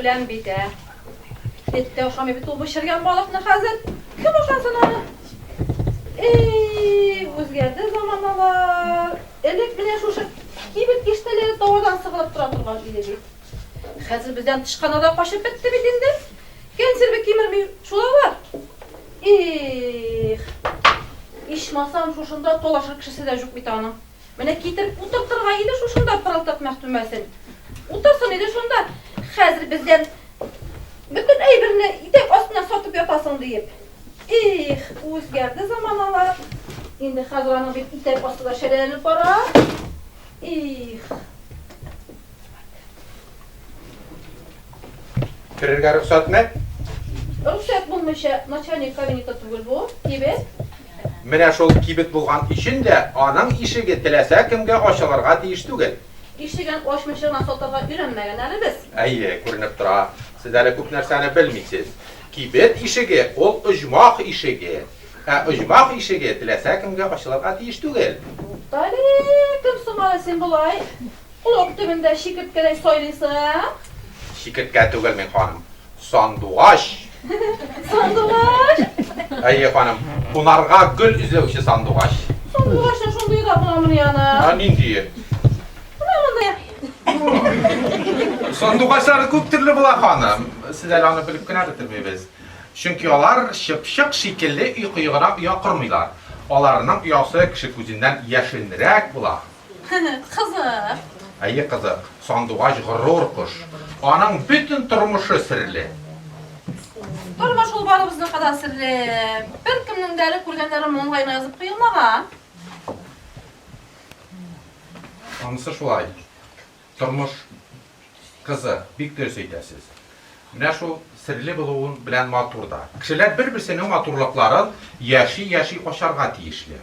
bilen bir de. Ette oşam bir tuğ pişirgen balıkını hazır. Kim oşansın onu? Özgerde zamanlar. Elek bile şuşa kibit geçteleri doğrudan sıkılıp duran gibi. Hazır bizden tışkanada koşup bitti bitindi. Gensir bir kimir bir şula var. İş masam şuşunda dolaşır kişisi de yok bir tane. Mene getirip uturtturga idi şuşunda pırıltıp mehtumesin. Utursun idi şunda. Hazır bizden bütün eybirini idek üstüne satıp yatasın deyip. Özgerde zamanlar. Şimdi hazıranın bir idek üstüne şerelenip var. Kirerge ruhsat ne? Ruhsat bulmuş начальник kabineti tugul bu gibi. Mene şol kibet bulgan işin de anın işige tilese kimge aşalarga deyiş tugel. İşigen oşmuşluğuna sotarga ürenmegen eli biz. Ayye, ko'rinib tura. Siz hali ko'p narsani bilmaysiz. Kibet işige, ol ujmoq işige. Ujmoq işige tilese kimge aşalarga deyiş tugel. Dali, kim sumara sen bulay? Kulak dibinde şikirtkerey soylaysın. Şikirtke tugel men hanım. Sanduğaş. Sanduğaş? Ayye hanım, bunarga gül izlevşi sanduğaş. Sanduğaşın şunduyu da bulamın yana. Nindi? Bulamın ya. Sanduğaşlar ko'p türlü bula hanım. Siz hali onu bilip gine bitirmeybiz. Çünkü onlar şıpşık şekilli uykuygana uya kurmuylar. Onlarının uyası kişi ko'zinden yaşınırek bula. Kızık. Ayy kızık, sanduğaş gurur kuş. Onun bütün turmuşu sirli. Durma şol barımızın kadar sirli. Bir kimnin deli kurganları monğayına yazıp kıyılmağa. Anısı şulay. Turmuş kızı, bik ders eytesiz. Mine şu sirli buluğun bilen maturda. Kişiler bir-birsinin maturlukların yaşı oşarga tiyişli.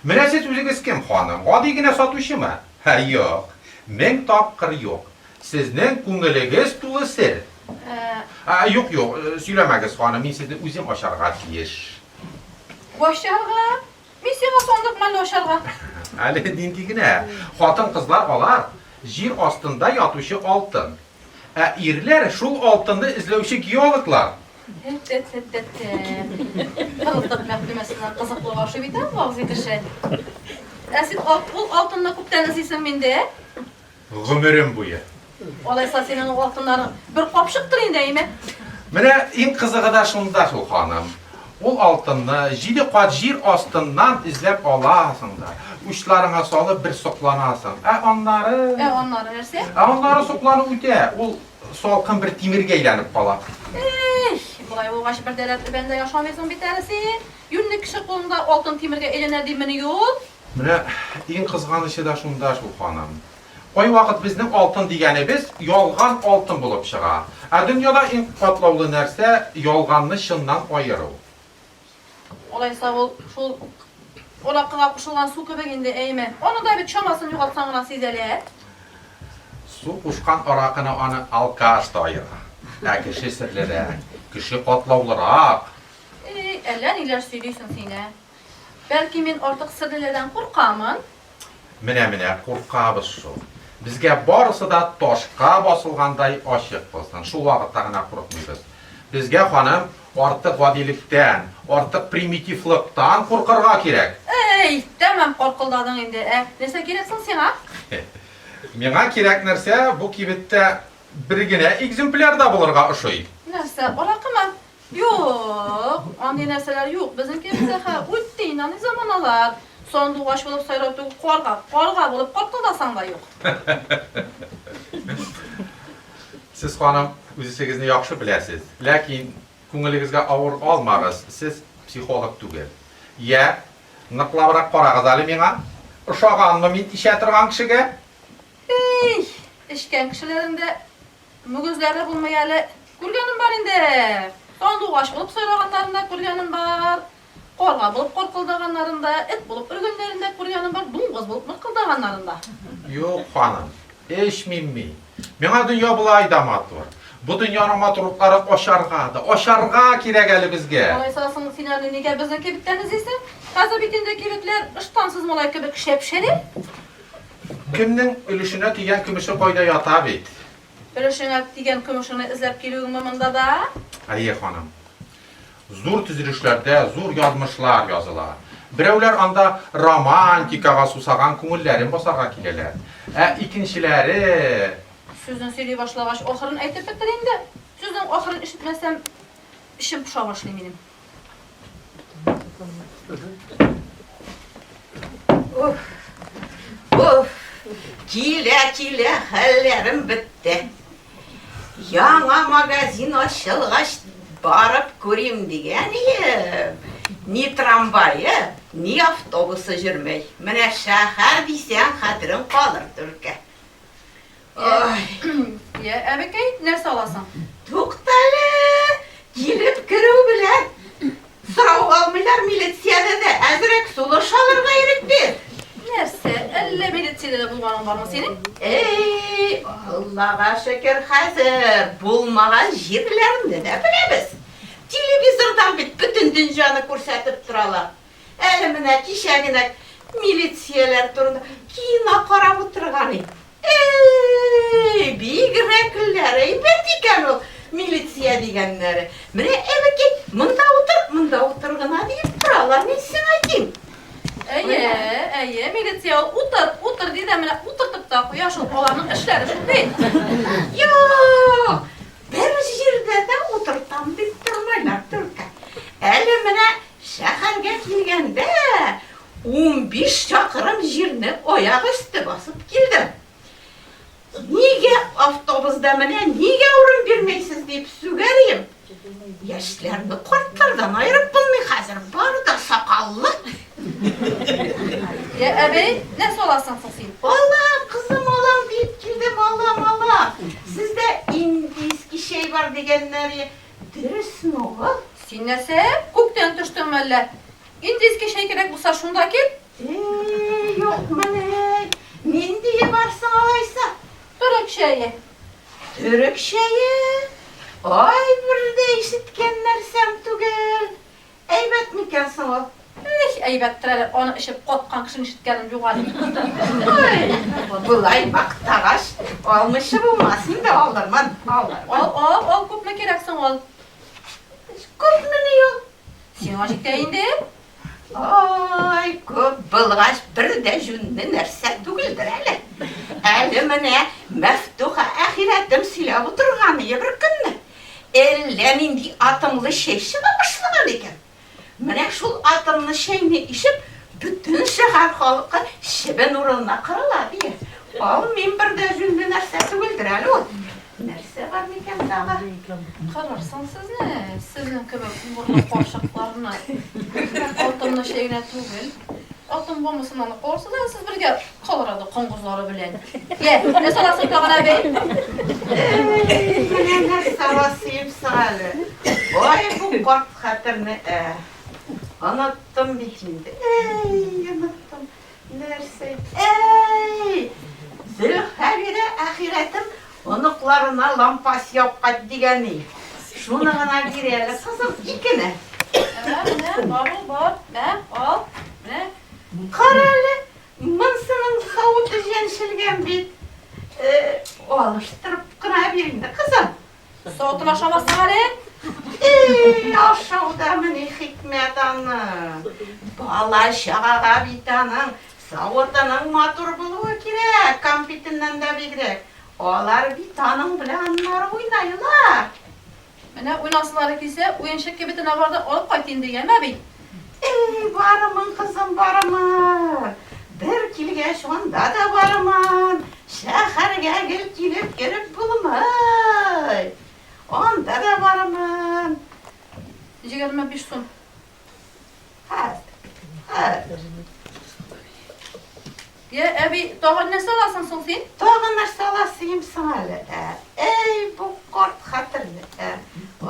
Mene siz üzünüz kim hanım? Adigine satuşu mu? Ha yok. Men tapkır yok. Sizden kungeligiz tulu sir. Yok, söylemegiz hanım. Men sizden üzüm oşarga tiyiş. Oşarga? Men sana sonduq mən oşarga. Ali dindigine. Hatın kızlar olar. Jir astında yatuşu altın. İrler şul altında izlevşi geologlar. Pırıltıq məhdüməsindən qızıqlı başı bitən vağzı kişi. Əsil altında kup tənəsiysən mende? Gümürüm buyu. Olaysa senin o altınların bir qapşıqdır indi mi? Mene en kızığı da şunda şul hanım. Ol altını jili qat jir astından izlep alasın da. Uçlarına salıp bir soklanasın. Onları... Onları verse? Onları soklanı öte. Ol salkın bir timirge eylenip kalar. Bulay o başı bir devletli bende yaşamıyorsun bir tanesi. Yünlü kişi kolunda altın timirge eğlener demeni yok. Mene en kızganışı da şunda şul hanım. Oy vakit bizning altın deganimiz yolgan altın bulup çığa. Dünyada en katlavlı nerse yolganını şından ayırı. Olaysa ol şol olaqıga qoşulgan su köpeginde eyme. Onu da bir çamasını yo'qotsan ona sizele. Su kuşkan arakını onu alkaş ayırı. Kişi sirlere, kişi katlavlırak. Ellen iler söylüyorsun sine. Belki men artık sırlardan korkamın. Mine korkabız şu. Bizge barısı da toşqa basılganday aşık bolsun. Şu vaqtda gana korkmaybız. Bizge hanım artık vadilikten, artık primitiflikten korkarga kerek. Demem korkuldadın indi. Nese gereksin sana? Mena kerek nerse bu kibitde birgine egzemplarda bulurga uşuy. Nerse? Oraqı mı? Yok. Andi nerseler yok. Bizimki bize uttiğinden ne zamanalar. Sondu baş bulup sayraptı qorga bulup korkuldasan da yok. Siz hanım özünüzü yaxşı bilesiz. Lakin ko'ngilingizga ağır almag'iz. Siz psixolog tugul. Ya, niqlabroq qarag'iz ali menga. Uşağanmı men ishatirgan kishiga? İşken kişilerinde mügüzleri bulmayalı gülgenim var indi. Sondu baş bulup sayrağanlarında gülgenim var. Qorga bulup korkuldağanlarında, et bulup ürgünlerinde gülgenim var. Dunguz bulup mırkıldağanlarında. Yok hanım. Eşmimmi. Mena dünya bulay damatır. Bu dünyanın maturlukları oşarga kerek bizge. Olaysa sının sinirli nege bizimki bitteniz ise, hazır bitindeki bitler ıştansız molay gibi şepşeri. Kimning ülüşüne tigen kümüşü koyda yata bit. Ülüşüne tigen kümüşünü izlep geliyorum mımında da. Hayır hanım. Zor tüzülüşlerde zor yazmışlar yazılar. Birevler anda romantikaga susagan ko'ngillerin bosarga kileler. İkinçileri... Sözün söyleye başlavaş, ahırın aytıp bittir indi. Sözün ahırın işitmesem, işim puşa başlayayım benim. Kile hallerim bitti. Yana magazin açılgaç barıp göreyim digeniyim. Ni tramvayı, ni avtobusu жүрmey. Mene şahar diysen hatırım kalır Türkiye. Ya ebekey, neresi olasın? Tuqtalı, gelip kırıv bilen. Sırav almılar militsiyada da azrek suluş alır gayrık bir. Neresi? Elle belirtiyle de bulmanın var mı senin? Allah'a şükür hazır. Bulmagan yerlerinde de bilemiz. Televizordan bütün dünyanı ko'rsatib turalar. Elimine, kişegine militsiyalar turunda kino qarab o'tirgani. Bigrekler, aybat ekan ol militsiya deganlari. Mine ebeki munda o'tirgana deyip turalar, men sen aytayım. Militsiya otur deydi emine oturtup da quyosh olanın işleri şu değil. Yok, bir yerde de oturtam deyip turmaylar Türkiye. Elimine shaharga kelganda 15 chaqirim yerni oyoq usti bosib keldim. Nega avtobusda mene nega o'rin bermaysiz deb so'rayim. Yoshlarni qortlardan ayirib bo'lmay hozir borida soqolli. Ya abi ne olasın sen? Allah kızım olam deyip geldim Allah. Sizde indiski şey var degenleri Dürüsün oğul. Sen nese? Kökten düştün melle. İndi eski şey gerek bulsa şunda gel. Yok mene. Men diye varsın alaysa. Bırak şeyi. Türk şeyi. Ay bir de işitkenler sem tügel. Eybet mikensin oğul? Ne eybettirer onu işip kotkan kışın işitkenim yukarı. Ay, bulay bak tağaş. Olmuşu bulmasın da aldırman. Al köpme gereksin ol. Kopmunu yok. Sen acık deyindi. Ay, köp bulgaç bir de jünni nerse tügüldür hele. Eli mene meftuha ahiretim silahı oturganı bir günni. Ellen indi atımlı şeyşine başlagan eken. Mene şul atımlı şeyini işip bütün şehir halkı şeben uralına kırıla diye. Al men bir de jünni nerse tügüldür hele o. Nerse var miken dağa? Kararsan siz ne? Sizin köpek burnu korşaklarına. Altımlı şeyine tügül. Altın bombasından korsa da siz birge Colorado konguzları bilen. Ye, ne sorarsın Tağına Bey? Mene savasıyım sağlı. Oy bu kort hatırını. Unuttum bir şimdi. Unuttum. Nerse? Zülhavire ahiretim onuklarına lampas yapkat digeni. Şunu gana gireli kızım ikine. Ne? Var. Ne? Al. Ne? Karalı mınsının savutu jenşilgen bit. Alıştırıp kına birinde kızım. Soğutun aşaması var Aşağıda mını hikmet anı. Bala şağa bitanın savutunun matur buluğu kirek. Kampitinden de bigrek. Olar bitanın bilanlar oynayılar. Ne oynasınlar ise oyun şekli bitine vardı alıp kaytayım diye mi bey? Varımın kızım varımın. Bir kilge şunda da varımın. Şehirge gelip gelip bulmay. Onda da varımın. Nece gelme bir sun. Ha. Ya abi daha ne salasın son sen? Doğanlar salasıyım sana. Bu kort hatırlı. O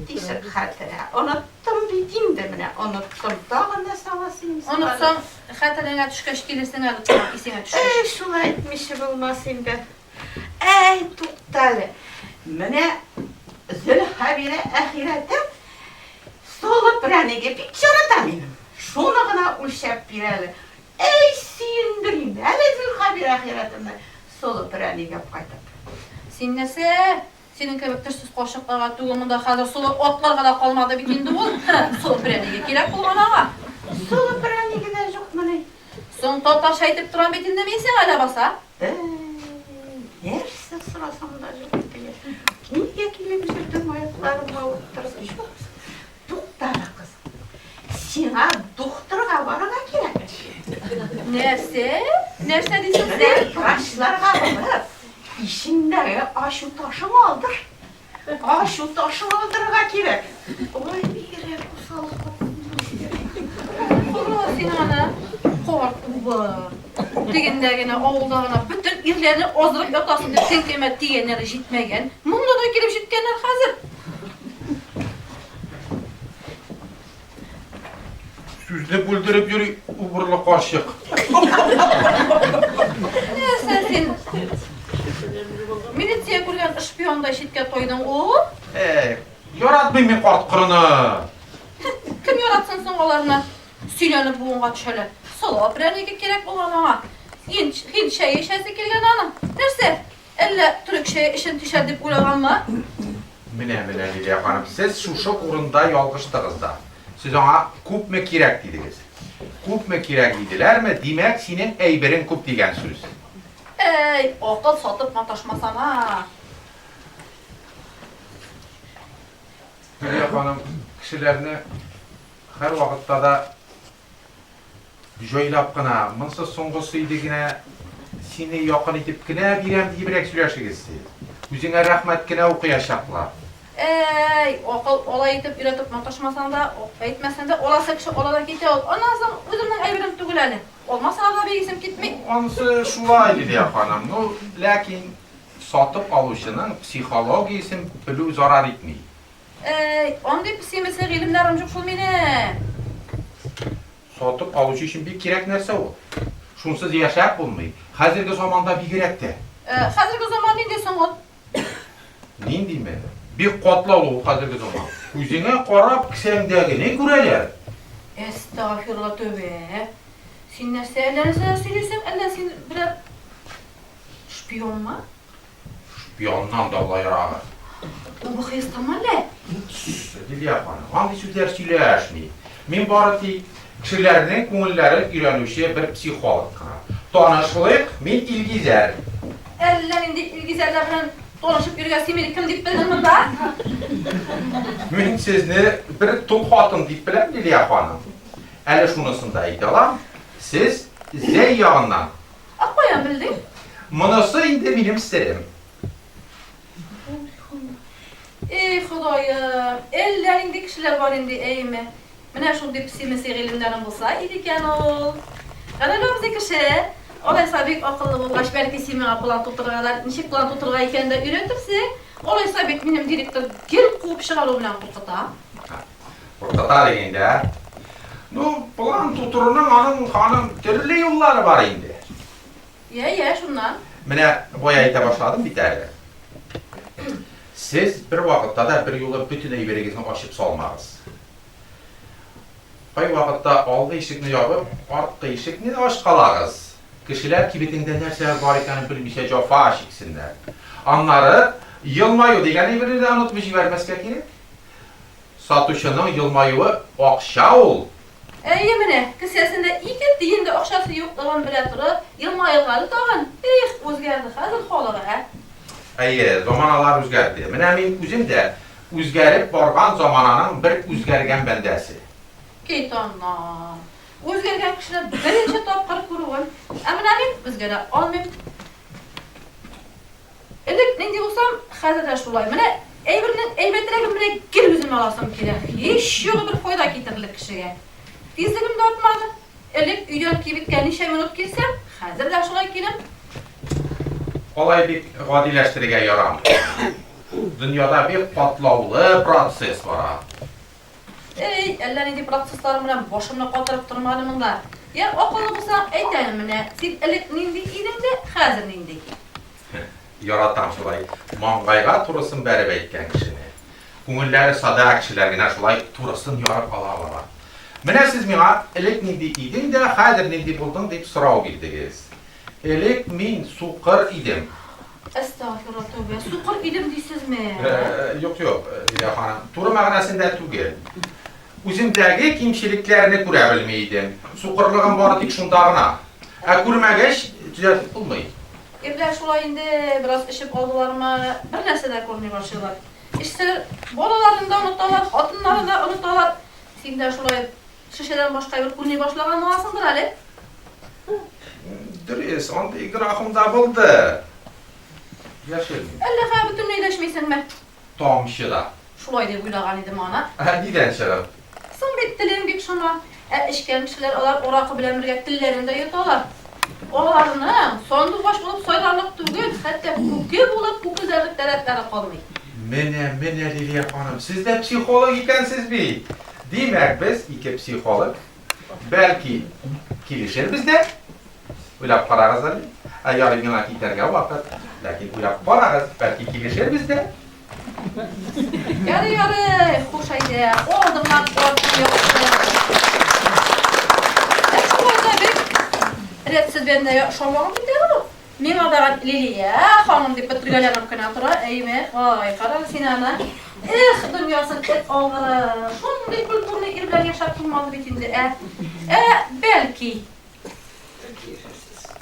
dişik hatırı. Unuttum bildiğim de mine. Unuttum. Doğanlar salasıyım sana. Unutsam hatırına düşkeş gelirsin alıp isine düşkeş. Şuna etmişi bulmasın da. Tuttalı. Mine Zülhavire ahiretim solup ranege bir çoratamayım. Şunu gana ulşap bireli. Suyundurum. Hele Zülhavire ahiretimde solup ranege kaytıp. Sen nese? Senin köpektirsiz koşuklara tuğumunda hazır sulu otlar da kalmadı bitindi bu. Sulu preniye gerek bulman ama. Solup ranege de yok mine. Son totaş aytıp duran bitinde mi sen hala basa? Nerse sırasam da yok diye. Niye kilip sürdüm ayaklarıma oturdu şu? Tuttara kızım. Sina doktorga varana gerek. Nerse? Nerse diyorsun sen? Mene taşlarga varıp işindeki aşı taşını aldır. Aşı taşını aldırga gerek. Oy bir gerek bu salık. Sen ana korktum bu. Digendegine oğullarına bütün irlerini ozdurup yatasın diye tenkeme diyenleri jitmegen. Munda da girip jitkenler hazır. Süzde buldurup yürü uğurlu karşık. Ne sen militsiyaya kurgan işpiyonda işitke toydun o? Yoratmayayım ben kort kırını. Kim yoratsın son olarına? Süyleni buğunga düşöler. Sola birerine gerek olan ama. Hint şeyi işesi kelgen ana. Nerse? Elle Türk şeyi işin düşer deyip uğragan mı? Mine Liliya hanım, siz şu urunda yalgıştınız da. Siz ona kup mu kirek dediniz. Kup mu kirek dediler mi? Demek senin eyberin kup degen söz. Akıl satıp mataşmasana. Liliya hanım, kişilerini her vakitte da joylap kına, mınsız soňgusuydigine seni yakın etip kine birem diýerek süýleşigizdi. Üzüňe rahmet kine okuyaşaklar. Akıl olay etip üretip mataşmasan da, etmesen de olası kişi olada gite ol. Ondan sonra özümden eybirim tügüleli. Olmasa da bilgisim gitmey. Onысы şulay Liliya hanım. No, lakin satıp alışının psikologiyasını bilүү zarar etmeyi. Onday pis ilimlerim yok şol mene. Satıp alıcı için bir gerek nerse o. Şunsuz yaşayıp bulmayı. Hazırki zamanda bir gerek de. Hazırki zaman ne diyorsun o? Neyin diyeyim ben? Bir kotla olu hazırki zaman. Yüzüne qarab kisendegi ne göreler? Estağfurullah tövbe. Sen nerse ellerine söylüyorsun, eller sen birer şpiyon mu? Bir yandan da Allah yarağı. Bu kıyız tamalle. Dilya hanım, hangi sözler söyleşmeyi? Men barati kişilerinin ko'ngillari uylanışı bir psixolog. Tanışlık, men ilgizer. Ellerinde ilgizerler bilen dolaşıp yürüyen simili kim deyip bildim da? Men sizni bir tul xotin deyip bilen Dilya hanım. Әлі şunusunu da aytalam. Siz zey yağından. Akbayan bildin. Munası indi benim sirim. Ey Xudayım, ellerinde kişiler var indi eyme. Mene şunday pis ilimlerim bulsa idiken ol. Kanalımızda kişi, olaysa bek akıllı bulgaç, belki simine plan tuturgalar, nişik plan tuturga eken de üretirse, olaysa bek benim direktör gelip kuup şıgalı bilen kurtata. Kurtata degende. Bu plan tuturunun hanım türlü yolları var indi. Ye şundan. Mene boya ayta başladım biterdi. Siz bir vakitte da bir yola bütün eyberegesini açıp salmağız. Kay vakitte aldı işikni yapıp, artqı işikni aç qalağız. Kişiler kibetinde nerseler var ekanı bilmişe cafa aşiksinler. Anları yılmayı degen eyberini de unutmuş vermezke gerek. Satuşunun yılmayı akşa ol. Yemine, kısasında ilk deyinde akşası yoklağın bile turu, yılmayı qalı tağın, o'zgardi hazır xolağa. Ayy, zamanalar o'zgardi. Mene men o'zim de o'zgarib borgan zamananın bir o'zgargan bandasi. Keytanlar. O'zgargan kishilar birinchi topqir ko'ruvim. Amina men o'zgara olmayman. Elik nende bo'lsam, hozirda shulay. Mana aybatlarga bilan kelib o'zim olasam kerak. Hech yo'li bir foyda keltirlik kishiga. Tezligim de ortmadi. Elik uydan kelib bitgan necha minut kelsam, hozirda shulay kelim. Olay bir g'odiylashtiriga yaram. Dunyoda bir patlovli proses var. Ellerinde proseslerim bilan boshimni qotirib turmadimda. Ya aqlli bo'lsam aytayim mana, sen elik nende edingda, hozir nende. Yaratan şulay mangayga turusunu berip aytgan kishini. Ko'ngillari sada kishilargina shulay turusunu yorib alalar. Mene siz menga elik nende eding de, hozir nende bo'lding deb so'rov berdingiz. Elik men suqir edim. Estağfurullah tövbe. Suqur idim deysizmi? Yok, ya hanım. Turu ma'nosida tugil. O'zimdagi kimchiliklarni ko'ra bilmaydim. Suqirligim bor dik shundagina. Ko'rmagach tuzatib bo'lmaydi. Evler şulay indi, biraz işip aldılarma, bir nesede korunuyor başlıyorlar. İşte bolalarını da unutarlar, hatınlarını da unutarlar. Sen de şulay şişeden başka bir korunuyor başlayan olasındır Ali. Dürüst, onda igrahımda buldu. Yaşayalım. Allah'a bütün neyleşmeysin mi? Tam şıda. Şulay diye buyurağın idim ana. Neden şıda? Son bir dilim gibi şuna. İşken kişiler olar, orakı bilen bir dillerinde yutarlar. Olarını sondu baş bulup soylarlık tügül, hatta kukül bulup kukülderlik deretlere kalmayı. Mene Liliya hanım, siz de psikolog ekansiz bir. Demek biz iki psikolog. Belki kelişir bizde. Uylap qarağız Ali. Yarın yana keterge vakit. Lakin uylap qarağız, belki kelişir bizde. Yarı, hoş ayda. Oldumdan korkum yoktu. Şu orada bir retsiz bende şolmağım gider mi? Men adağın Liliya hanım deyip bitirgelerim kına tura. Eyme, ay karal sinana. Dünyasın et ağırı. Şunday kulturunu irler yaşap bulmalı bitinde. Belki.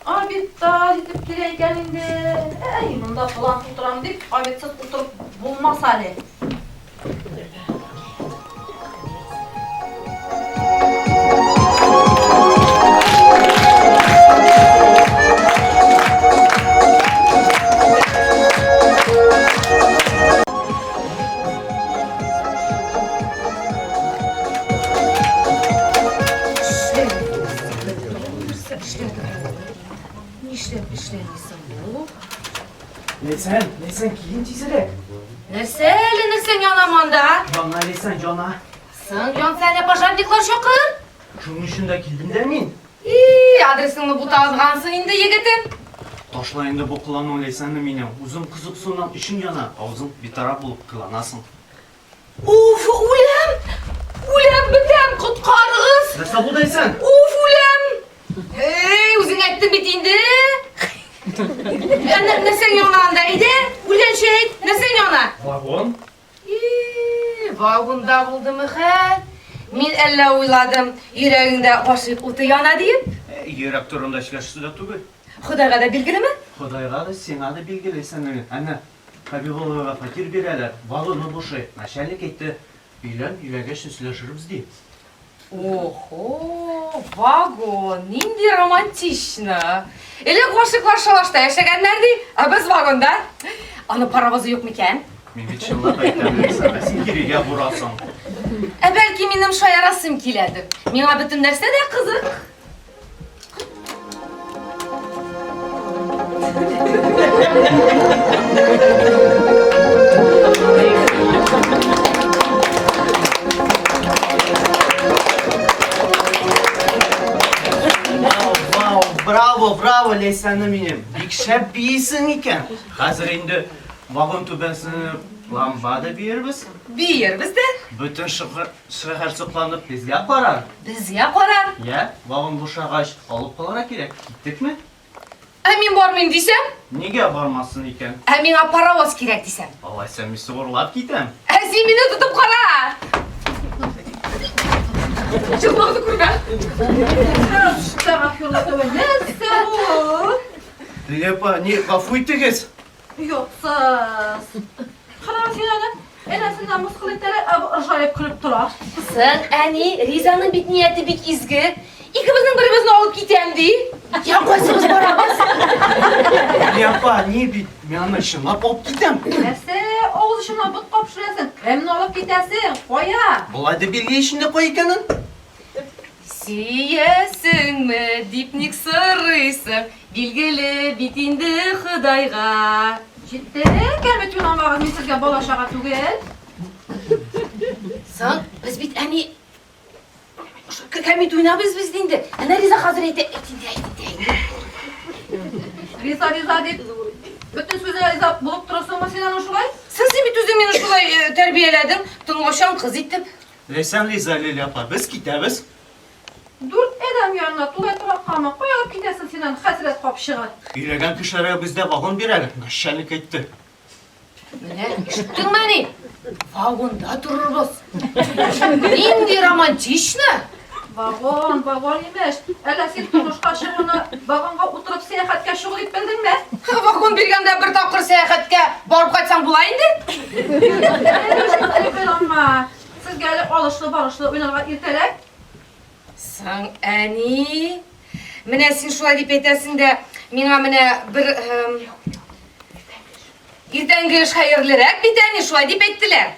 Albitta gidip gireyken indi. Bunda falan tuturam deyip albitsiz oturup bulmaz hali. Leysen kiyin tizirek. Nersen yanamanda? Jona Leysen Jona. Sen yan sene paşarlıklar şokır. Şunun üçünde kildim demin. Adresini bu tazgansın indi yigitim. Taşlayında bu kılan Leysen'le mine. Uzun kızık sunan işin yana. Ağzın bir taraf bulup kılanasın. Uf ulem bitem kutkarız. Nasıl bu Leysen? Uf ulem. Hey uzun ettim bitindi. Ne sen yanandaydı? Ulen şehit ne sen yana? Vagon. Vagunda buldu mu xet? Min elle uyladım yüreğinde aşık utu yana deyip. Yürek turunda işleşti de tügü. Xudayga da bilgili mi? Xudayga da sana da bilgi Leysen'le. Anne. Habiboğlu'na fakir bireler. Vagonu bu şey. Naşerlik etti. Bilen yüreğe süsleşiriz diye. Oho, vagon, nindi romantична. Ele koşuklar şalaşta yaşayanlar değil, biz vagonda. Ana paravozu yok miken? Men bir çıllık ayttam Leysen. Sen giriye vurasan. Belki benim şu yarasım kiledi. Mina bütün derse de kızık. Bravo Leysen'im benim. Bik şep biyisin iken. Hazır indi vagon tübesini lambada biyiriz. Bir yer bizde. Bütün şehir sıklanıp bizge karar. Biz yaparar. Ya, vagon bu şağaç alıp kalara gerek. Gittik mi? Emin barmayın desem, Niye varmasın iken? emin paravoz kirek desem. Allah sen bir sorulap gitem. Ezimini tutup kara. Çıkmadı kurban. Taraf yola dövün. Neyse o. Lepa, niye kafayı tıkız? Yoksuz. Karar sinanım. En azından muskületleri acayip kırıp durar. Sen ani Riza'nın bit niyeti bit izgi. İkimizin birimizini alıp gitem değil. Ya koysunuz paramız. Lepa, niye bir yanlışınlap alıp gitem? Neyse oğuz işine bıt kapşırasın. Emin olup gidersin. Koya. Bulay bilgi işinde koy ikenin. Siyesin mi dipnik sarıysın. Bilgili bitindi Xudayga. Ciddi gelme tünan bağız misirge balaşağa tügel. Sen biz bit ani kemi duyna biz dindi. Ana Riza Hazreti etindi. Riza deyip bütün sözü Riza bulup durasın mı senin uşulay? Sen bir tüzümün uşulay terbiyeledin. Tıngoşan kız ittim. Leysen Rizali Lepa, biz gideriz. Dur edem yanına tulayt kalmak koyup gidesin senin hasret kapşığı. İlegen kişilere bizde vagon birelim. Naşerlik etti. Ne? İşittin beni? Vagonda dururuz. Nindi romantична. Vagon imiş. Elə sen turmuş kaşığını vagonga oturup seyahatke şuğul ip bildin mi? Vagon bilgende bir tapkır seyahatke barıp kaçsan bulayındı. Öyle ama. Siz gelip alışlı barışlı oynarga irtelek. Sen ani. Mine sen şulay deyip etesin de mina mine bir irten giriş hayırlırek bir tane şulay deyip ettiler.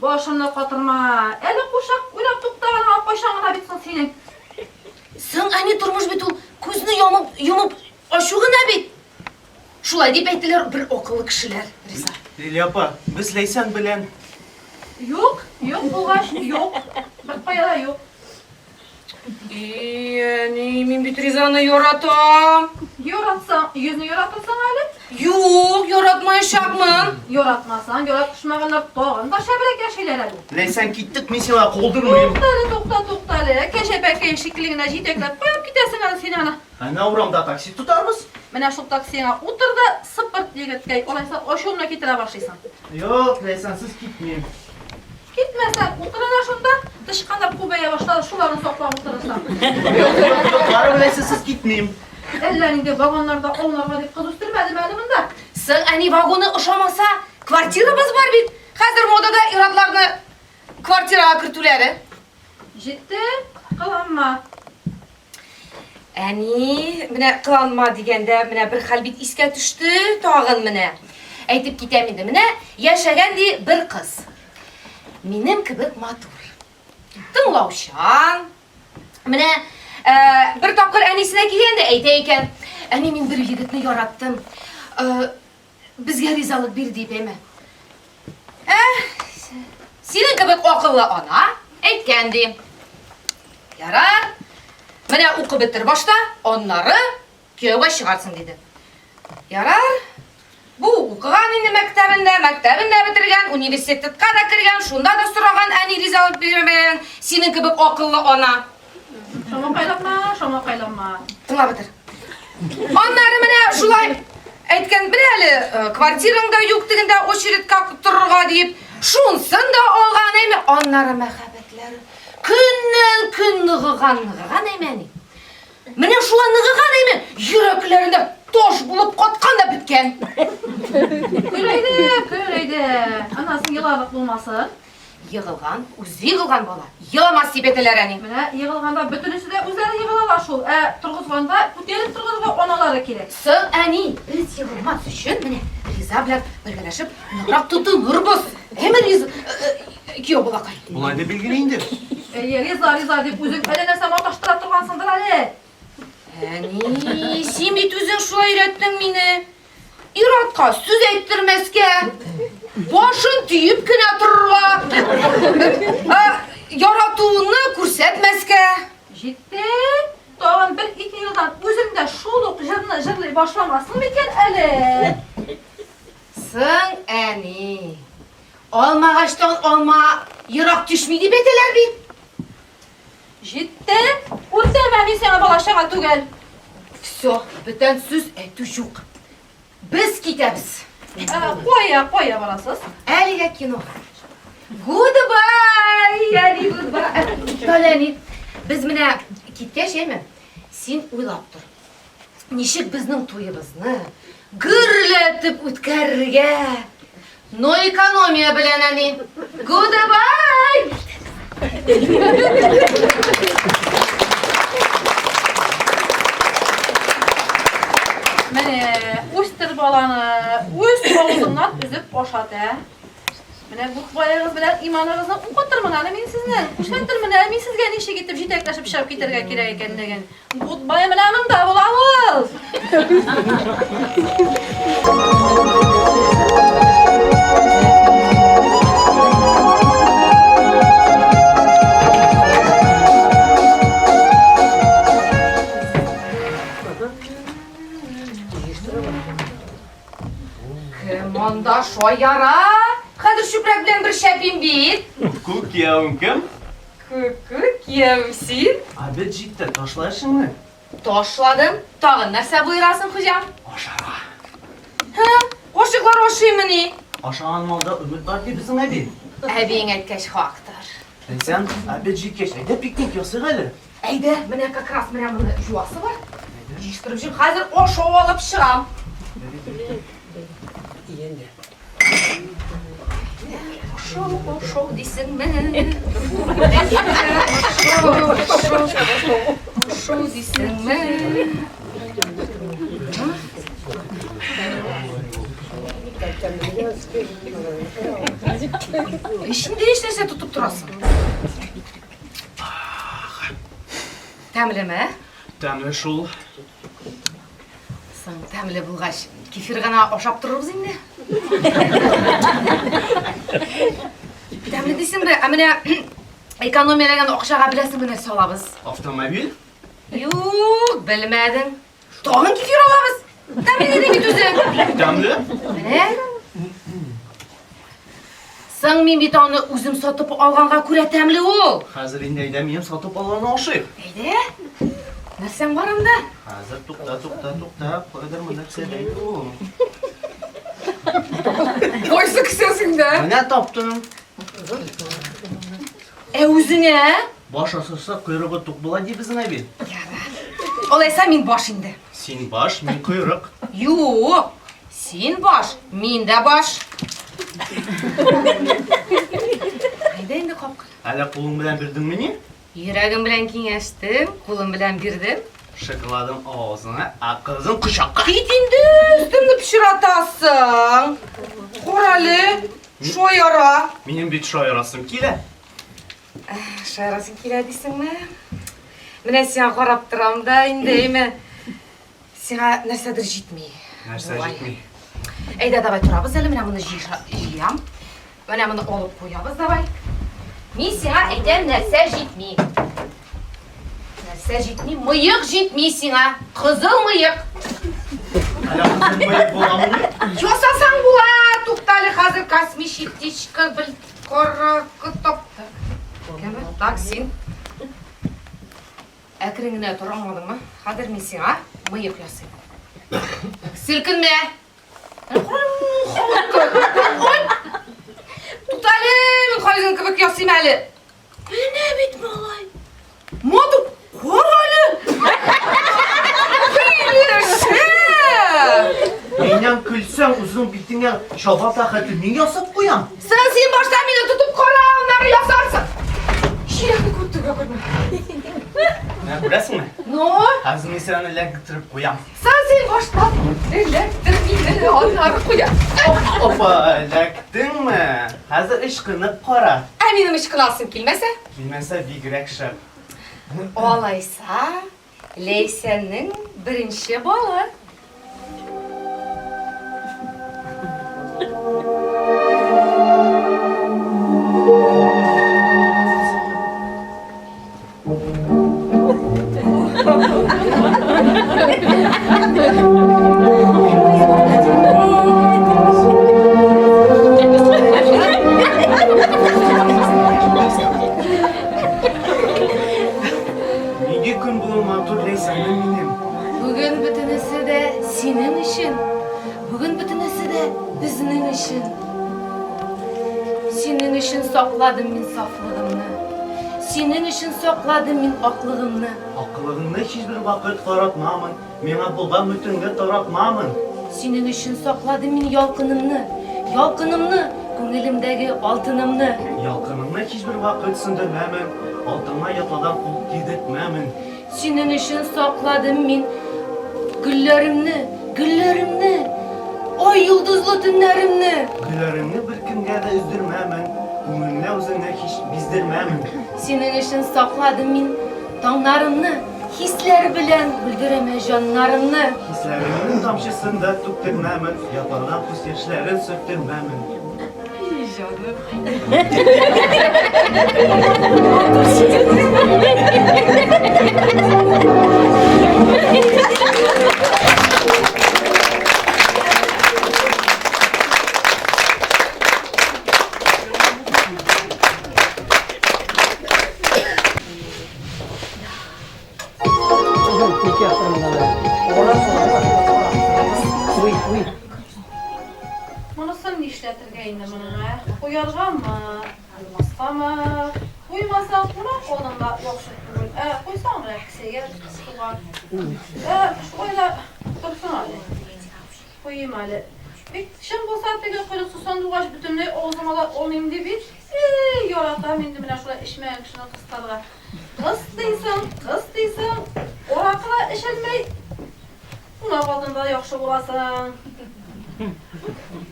Başını katırma. Eli kuşak oynap tuttağın hap başağına bitsin senin. Sen ani durmuş bitul gözünü yumup aşığına bit. Şulay deyip ettiler bir okulu kişiler Riza. Lepa, biz Leysen bilen. Yok bulgaç yok. Bak bayala yok. Yani min bit Riza'nı yoratam. Yoratsan, yüzünü yoratırsan hali? Yok, yoratmayışakmın. Yoratmasan, yoratışmağına doğan da şebrek yaşaylar hadi. Leysen gittik mi sana koldurmayayım. Toxtalı. Keşebek eşikliğine jitekler koyup gidersin hadi Sinan'a. Ana uğramda taksi tutar mısın? Mene şu taksiye otur da sıpırt yigitkey. Olaysa o şunla gitire başlaysan. Yok, Leysensiz gitmeyeyim. Gitmesen oturana şunda dışkanda kubeye başlar şuların sokla oturursan. Yok, var Leysensiz gitmeyeyim. Ellerinde vagonlarda onlarla deyip kız üstürmedim eliminde. Sen hani vagonu ışamasa kvartiramız var bir. Hazır modada iratlarını kvartira kırtüleri. Ciddi kılanma. Yani mine kılanma degende mine bir halbit iske düştü tağın mine. Aytıp gitemedi mine yaşayan di bir kız. Benim kibik matur. Tınlavşan. Mine bir tapkır anisine giyende eyteyken. Ani min bir yigitni yarattım. bizga rizolik ber deb emi. Senin gibi akıllı ana aytgandim. Yarar. Mana o'qib bitir boshda, onları kuyovga chiqarsin dedi. Yarar. Bu o'qigan endi maktabini bitirgan, universitetga da kirgan, shunda da so'ragan, ani rizolik bermagan. Senin gibi akıllı ana. Şoma qaylanma. Tingla bitir. Onları mana şulay aytgan bilali, kvartirangda yo'qligida очередga tururga deb, shunsin da olgan emi. Onları muhabbatlari kundan-kun nig'igan emani. Mana shu nig'igan emi, yuraklarida tosh bo'lib qotganda bitgan. Köreydi. Anasının yılalık bulmasın. Yığılgan, o'zi yığılgan bola. Yığılmas deb aytilar ani. Mana yığılganda bütünüsü de o'zlari yığılalar şol. Turg'izganda ko'tarib turg'izga onalari kerak. Sen ani biz yığılmas uchun mana Riza bilan birgalashib nuraq tutunurmiz. Hemen kuyov bo'laqay. Bulay da bilgin indi. Riza deb o'zing alanasam otashtirib turgansindir ali. Ani, sen bit o'zing shulay uyratding meni. İratqa söz ayttirmasga, boshini tuyibgina tururga, yaratuvini ko'rsatmasga. Jetdi. Tag'in 1-2 yildan o'zingda shuluq jig'lay boshlamasmi ekan ali? Sen ani, olma ağaçtan olma, yiroq tushmaydi deb aytilar bit. Jetdi. O'rtama men seni bolashaga tug'al. Всё, bütün söz aytuv yo'q. Biz ketamiz. Qo'ya borasiz. Aliga kino. Goodbye, yani goodbye. Tolani, biz mana ketgachmi? Sen o'ylab tur. Nishik bizning to'yimizni gurlatib o'tkazirga. No ekonomiya bilan ani. Goodbye. Mene o'stir bolani o'z og'zingdan uzib boshadi. Mene bu boyag'iz bilan iymoningizdan o'qotirman men sizni. O'shantirman men sizga nishga ketib jetaklashib ishab ketarga kerak ekan degan. Bu boya bilanim da bo'lamiz. Manda şoyara. Hadi Şükrek bilen bir şepim bit. Kuk yavrum kim? Kukuk yemsin. Abi cidden taşlarsın mı? Toşladım. Tağın nerse buyurasın hocam. Aşağı. Ha, oşuklar oşuymuni. Aşağı malda ümit var ki bizim abi. Ebin etkeş haktır. Sen abi cidden şeyde piknik yapsın hele. Eyde, mene kakras mene bunu juvası var. Yiştirip şimdi hazır oşu alıp çıram. Oşu desin mi? Oşu desin mi? Şimdi hiç neyse tutup durasın. Təmli mi? Təmli şul. Sen təmli bulğaç. Kefir gana oşap dururuz indi. Təmli desin be, amine ekonomiyalagan oqşağa bilesin mi nerse olabız? Avtomobil? Yok, bilmedin. Tağın kefir olabız. Təmli dedin git özün. Təmli? Ne? Sen min bir tane üzüm satıp alğanğa ko'ra təmli ol. Hazır indi eydemeyim satıp alanı aşık. Eyde? Nersen varım da? Hazır tukta. Koydur nerse deydi o. Oysa kısasın da. Ne taptın? Özüne? Baş asırsa kuyruğu tuk buladı bizim abi. Olaysa min baş indi. Sen baş, min kuyruk. Yok. Sen baş, min de baş. Hayda indi kapkın. Hala kulun bilen birdin mini? Yüreğim bilen kengeçtim, kulum bilen birdim. Şıkladın ağzına, akıldın kuşakka. Git indi, üstümde pişir atasın. Koralı, şoyara. Benim bir şoyarasım kile. Şoyarasın kile desin mi? Mine sen korap duram da indi mi? Sana nersedir jitmeyi. Нәрсе Ой. жетмей. Әйдә, давай торабыз әле, менә моны җыям. Менә моны алып куябыз, давай. Мин сиңа әйтәм, нәрсә җитми. Нәрсә җитми? Мыек җитми сиңа. Кызыл мыек. Hala kızın mayık boğamı ne? Жасасаң була. Туктале, хәзер космический птичка бил коракы тапты. Кеме? Так, син. Әкрен генә тор, аңладыңмы? Хәзер мин сиңа мыек ясыйм. Селкенмә. Туктале, мин хәзер кебек ясыйм әле. Менә бит малай. Моду коралы. Менен күлсәң uzun bitine şabat akıtı ne yasap koyam? Sen başta beni tutup kora onları yasarsın. Şirekli kurttuğuna koyma. Ne burası mı? No, Hazır sen öyle getirip koyam. sen başta elektrikleri onları koyar. Opa, laktın mı? Hazır ışkınıp kora. Eminim ışkılasın kilmese. Bilmezse bir grek şap. Olaysa Leysen'in birinci balı. Nege gün bu matur leysanın benim. Bugün bütünüsü de senin işin. Bugün bütünüsü de bizning işin. Senin işin sakladım min saflığımni. Senin işin sakladım min aklığımni. Aklığını hiçbir vakit karatmamın. Mena bulgan bütünge taratmamın. Senin için sakladım min yalkınımni. Yalkınımni, ko'nglimdagi oltinimni. Yalkınını hiçbir vakit sındırmamın. Altına yatadan kul gidetmamın. Senin için sakladım min güllerimni, güllerimni. Ay yıldızlı tünlerimni. Güllerini bir kimge de üzdirmamın. Umumne özüne hiç bizdirmamın. Senin için sakladım min tağlarımni. Hisler bilen bildireme canlarımni. Hislerinin tamşısında tüktirmamın. Yapardan kus yaşların söktürmamın. Monasını ne işletirgeyinde bununla? Koyarganmı? Almazsama? Koymasam buna kolunda yokşuk bugün. Koysam mı ekseye tuğan? Şu koyla dursun hali. Koyayım hali. Bir şimdi bu saatte koyla susan duvaş bütünlüğü oğzuma da olmayayım diye bir yorata mindi bile şuraya işmeyen kişine kıstarga. Kız değilsin. Orakla işelmeyi buna kaldığında yokşuk olasın.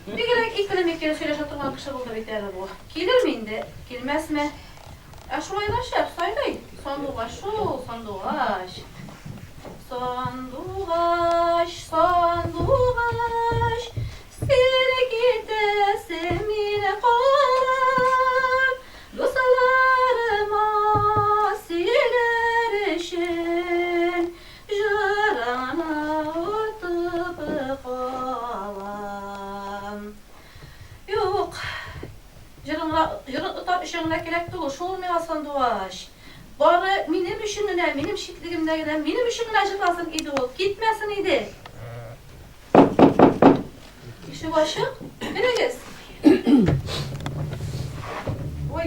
Bir gerek iklim kere söyleşe turgan kışı buldu biterdi bu. Gelir mi indi? Gelmez mi? Şurayı da şey yapsaydı. Sanduğaş şu, sanduğaş. Sanduğaş, sanduğaş. Seni gidesim yine kalan. Dosalarıma siler işin. Jarana otup kalan. Yok. Jırın tutar işinle gerek değil. Şu olmaya sanduğaş. Bari benim işimle, benim şitliğimle giden, benim işimle acıklasın idi o. Gitmesin idi. İşte başı. Nereye gez? Oy.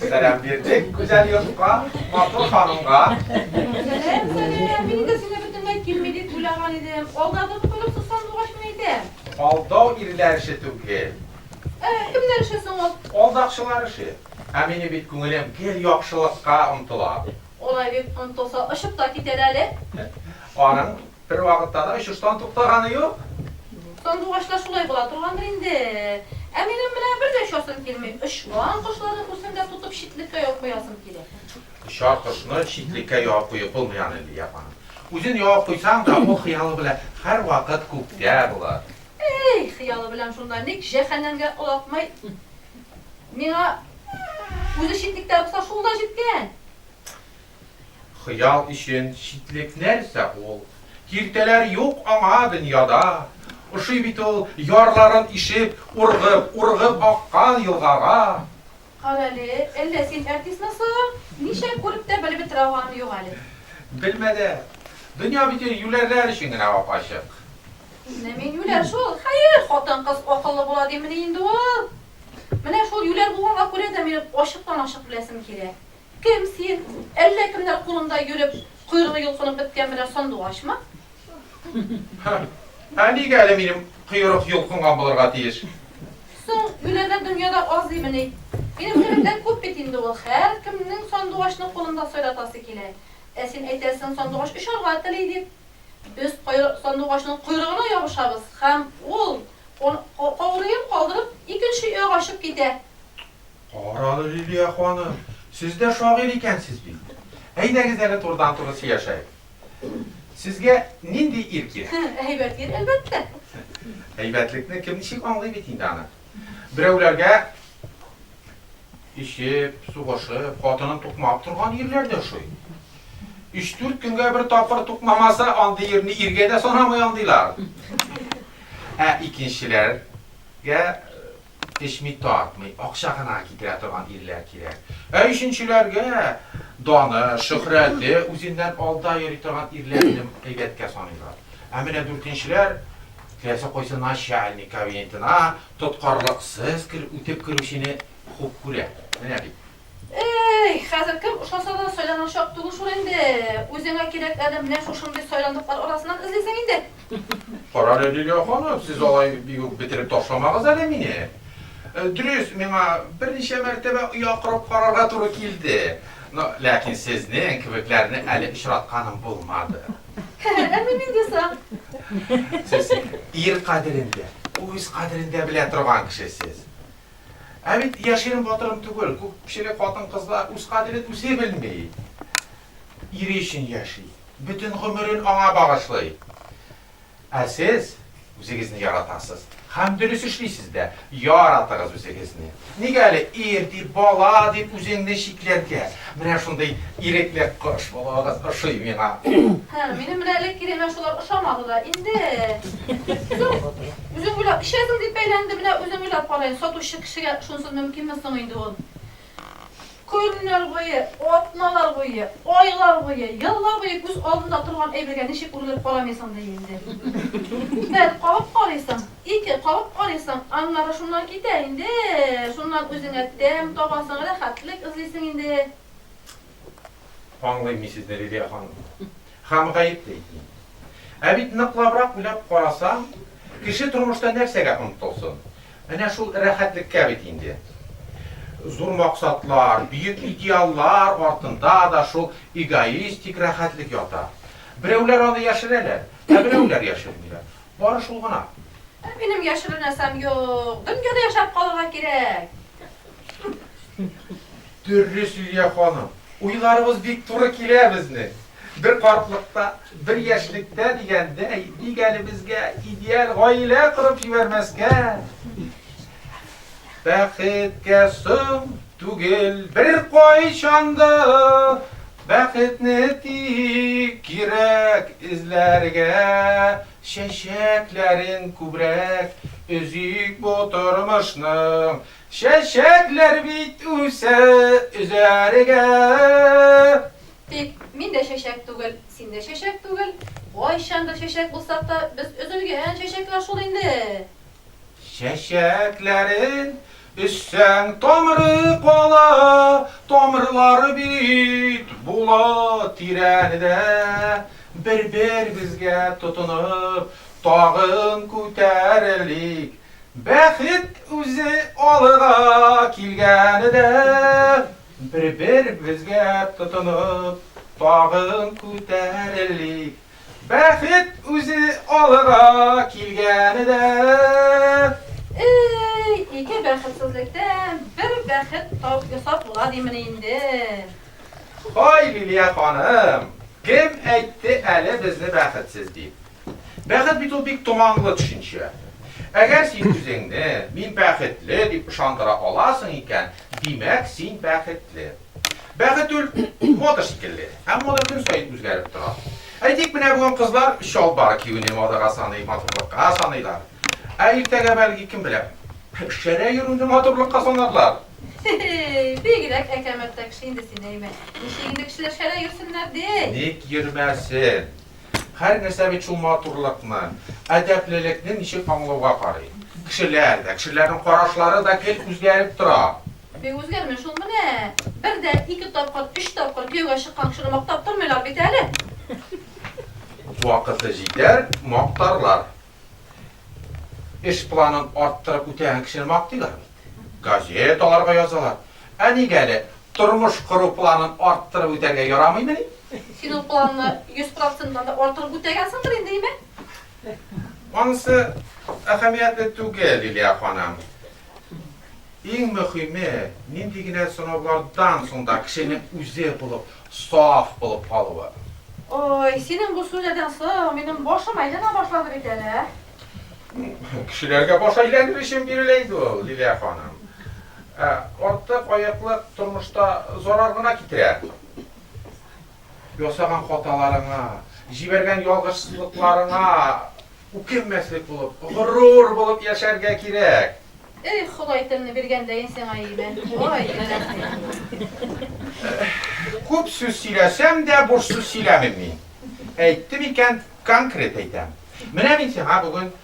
Selam verdik güzel yurtqa, matur hanımga. Selam. Beni de sine bütünle girmedik, bulagan idim. Oldadık koyup susan doğaş mı idi? Aldav iriler işi tügel. Kimler işesin o? Aldaqçılar işi. Amini bit көңілем gel yaxşılıqqa umtulab. Olay bir untulsa ışıp da gider әлі. Onun bir vaqtda da ışıqdan to'xtagani yo'q. Sanduğaçlar şulay bola turgandır indi. Eminim bilen bir de şosun kelmeyip. Işıqlan kuşlarını kursunda tutup şitlikka yok koyasın kele. Şarkısını şitlikka yo'q qo'yib bo'lmagan endi yapan. O'zin yo'q qo'ysang da o xiyoli bilan har vaqt ko'kda bo'lar. Ey, xiyoli bilan shunday nek jahannamga ulatmay. Menga o'zi shitlikda bo'lsa shunda jetgan. Xiyol işin şitlik nerse ol. Kirteler yok ama dünyada. Uşu bit ol yarların işip urgıp akkan yılgaga. Qarali, elle sen artist nasıl? Nişe ko'rib de bilib bitiragani yo'q hali. Bilmedi. Dünya bitir yülerler için ne aşık. Men yular şu, hayır, xotin qiz aqlli bo'ladi meni endi u. Mana shu yular bo'lganga ko'ra da meni oshiq bilasim kerak. Kim sen elle kimlar qo'limda yurib, quyrug'i yulqinib bitgan bir sanduqashmi? Hani gele benim kıyırık yulkungan bulurga tiyiş. So'ng ulardan dunyoda oz demini. Benim ulardan ko'p betindi u. Har kimning sanduqashni qo'limda so'ratasi kerak. Sen aytasan sanduqash ishorga tilaydi. Biz sanduqashning quyrug'ini yopishamiz. Ham onu qovrayib qoldirib, ikkinchi yo'g'a oshib ketadi. Qaralı Liliya hanım, siz de şoir ekansiz bir. Eylegiz hele turdan turası yaşayın. Sizge nindi irki? Haybat yer albatta. Heybetlikni kim nişik anlayıp etiydi ana. Birevlerge işip, su koşup, xotinini tukmap turgan yerlerde şu. 3-4 günge bir tapır tukmamasa andı yerini irgede sonamayandıylar. İkinçilerge eşmit tartmay, akşağına gidire turgan yerler kirek. Üçüncülerge danı, şöhretli, uzinden alda yeri turgan yerlerini heybetke sanıyorlar. Emine dörtünçüler Kese koysa naşyalni kabinetine tutkarlıksız ötep kırışını hop kure. Ne bileyim? Ey, hazır kim uşasada söylanan şok tuğul şur indi. Özüne kerek adam ne şuşun bir söylandıklar orasından izlesen indi. Karar Liliya hanım, siz olayı bitirip taşlamağız alemini. Dürüst, bana bir neçe mertebe uyaqırıp kararga turu kildi. Lakin siznin kibiklerini eli işratkanım bulmadı. Emin desem. Siz ir kaderinde, uyuz kaderinde bile turgan kişisiz. Evet, yaşayın batırım tügül, kişilik kadın kızlar uz kaderini üse bilmeyi. İri için yaşayın, bütün ömrün ona bağışlayın. Siz, üzerinizini yaratasız. Hem dürüst işleysiz de, yaratırız üzerinizini. Nigəli erdi, bala deyip üzerinde şiklerke. Mene şunday irekler koş, balağız, ışıy mena. Benim bilerlik gireme şular ışamadı da indi. Üzüm gülap, işezim deyip beylendi bile üzüm gülap parayın. Satuşu kişiye şunsuz mümkün müsün indi oğlum. Koyunlar boyu, otnalar boyu, aylar boyu, yıllar boyu göz aldığında durgan evlerge neşik urulup kalamıyorsan da indi. Ben kalıp kalıyorsam, iki kalıp kalıyorsam, anlara şundan gider indi. Şundan üzerine dem tabasına da hatlik izleysin indi. Anlayayım sizleri Liliya hanım. Ham gayip deydi. Evet, nıklabrak bilip karasam, kişi turmuşta nersege unutulsun. Mene şu rahatlıkka bit indi. Zor maksatlar, büyük ideallar ortunda da şu egoistik rahatlık yatar. Birevler onu yaşırırlar, birevler yaşırmıyorlar. Bari şulguna. Benim yaşırırsam yok, dünyada yaşap kalırga gerek. Dürrüs Liliya hanım, uylarımız bik turu kile bizni. Bir kartlıkta, bir yaşlıkta digende, digeli bizge ideal gaile kırıp jibermeske. Bəxtke sığ tugel bir koyşanda, bəxtni dik girek izlerge, şeşeklerin kubrek, özük boturmuşnum, şeşekler bit üse üzerge. Tek, min de şeşek tugel, sen de şeşek tugel. Vay şanda şeşek bulsak da biz özülgen şeşekler şol indi. Şeşeklerin üssen tomrı kola, tomrları bit bula tirenide. Bir bizge tutunup, tağın küterilik. Bəxit üzü alığa kilgenide. Bir bizge tutunup, tağın küterilik. Bəxit üzü alığa kilgenide. İki bəxtsizlikdən bir bəxt tavuk hesab ola demini indi. Hay Liliya hanım, Kim aytdi әле bizni бәхетсез дип? Бәхет бит ул бик томанлы төшенчә. Әгәр син үзеңне мин бәхетле дип ышандыра аласың икән, димәк син бәхетле. Бәхет ул мода шикелле. Һәм мода көн саен үзгәреп тора. Әйтик, менә бүген кызлар шалбар киюне модага саный, матурлыкка саныйлар. Иртәгә бәлки кем белә? Шәрә йөрүне матурлыкка санарлар. Бигрәк әкәмәттә кеше инде син әйме. Ничегендә кешеләр шәрә йөрсеннәр ди. Ник йөрмәсен? Һәр нәрсә бит шул матурлыкны, әдәплелекне ничек аңлауга карый. Кешеләрнең карашлары да кел үзгәреп тора. Бик үзгәрмеш шул менә. Бер дә 2 тапкыр, 3 тапкыр күйгә чыккан кешене мактап тормыйлар бит әле. Вакыты җитәр, мактарлар. Эш планын арттырып үтәгән кешене мактыйлар. Газеталарга язалар. Ә нигә әле тормыш кору планын арттырып үтәргә ярамыймы? Син ул планны 100%-дан да артырып үтәгәнсеңдер инде, әйме? Анысы әһәмиятле түгел, Лилия ханым. Иң мөһиме, нинди генә сынаулардан соң да кешенең үзе булып, саф булып калуы. Ой, синең бу сүзләрдән соң минем башым әйләнә башлады бит әле. Кешеләргә баш әйләндерү өчен биреләйди ул, Лилия ханым. Артык аяклык тормышта зарар гына китерә. Ясаган хаталарыңа, җибәргән ялгышсызлыкларыңа үкенмәслек булып, горур булып яшәргә кирәк. Эй, Ходай телне биргәндәйен сиңа әйме. Ой, Күп сүз сөйләсәм дә буш сүз сөйләмим мин. Әйттем икән, конкрет әйтәм. Менә мин сиңа бүген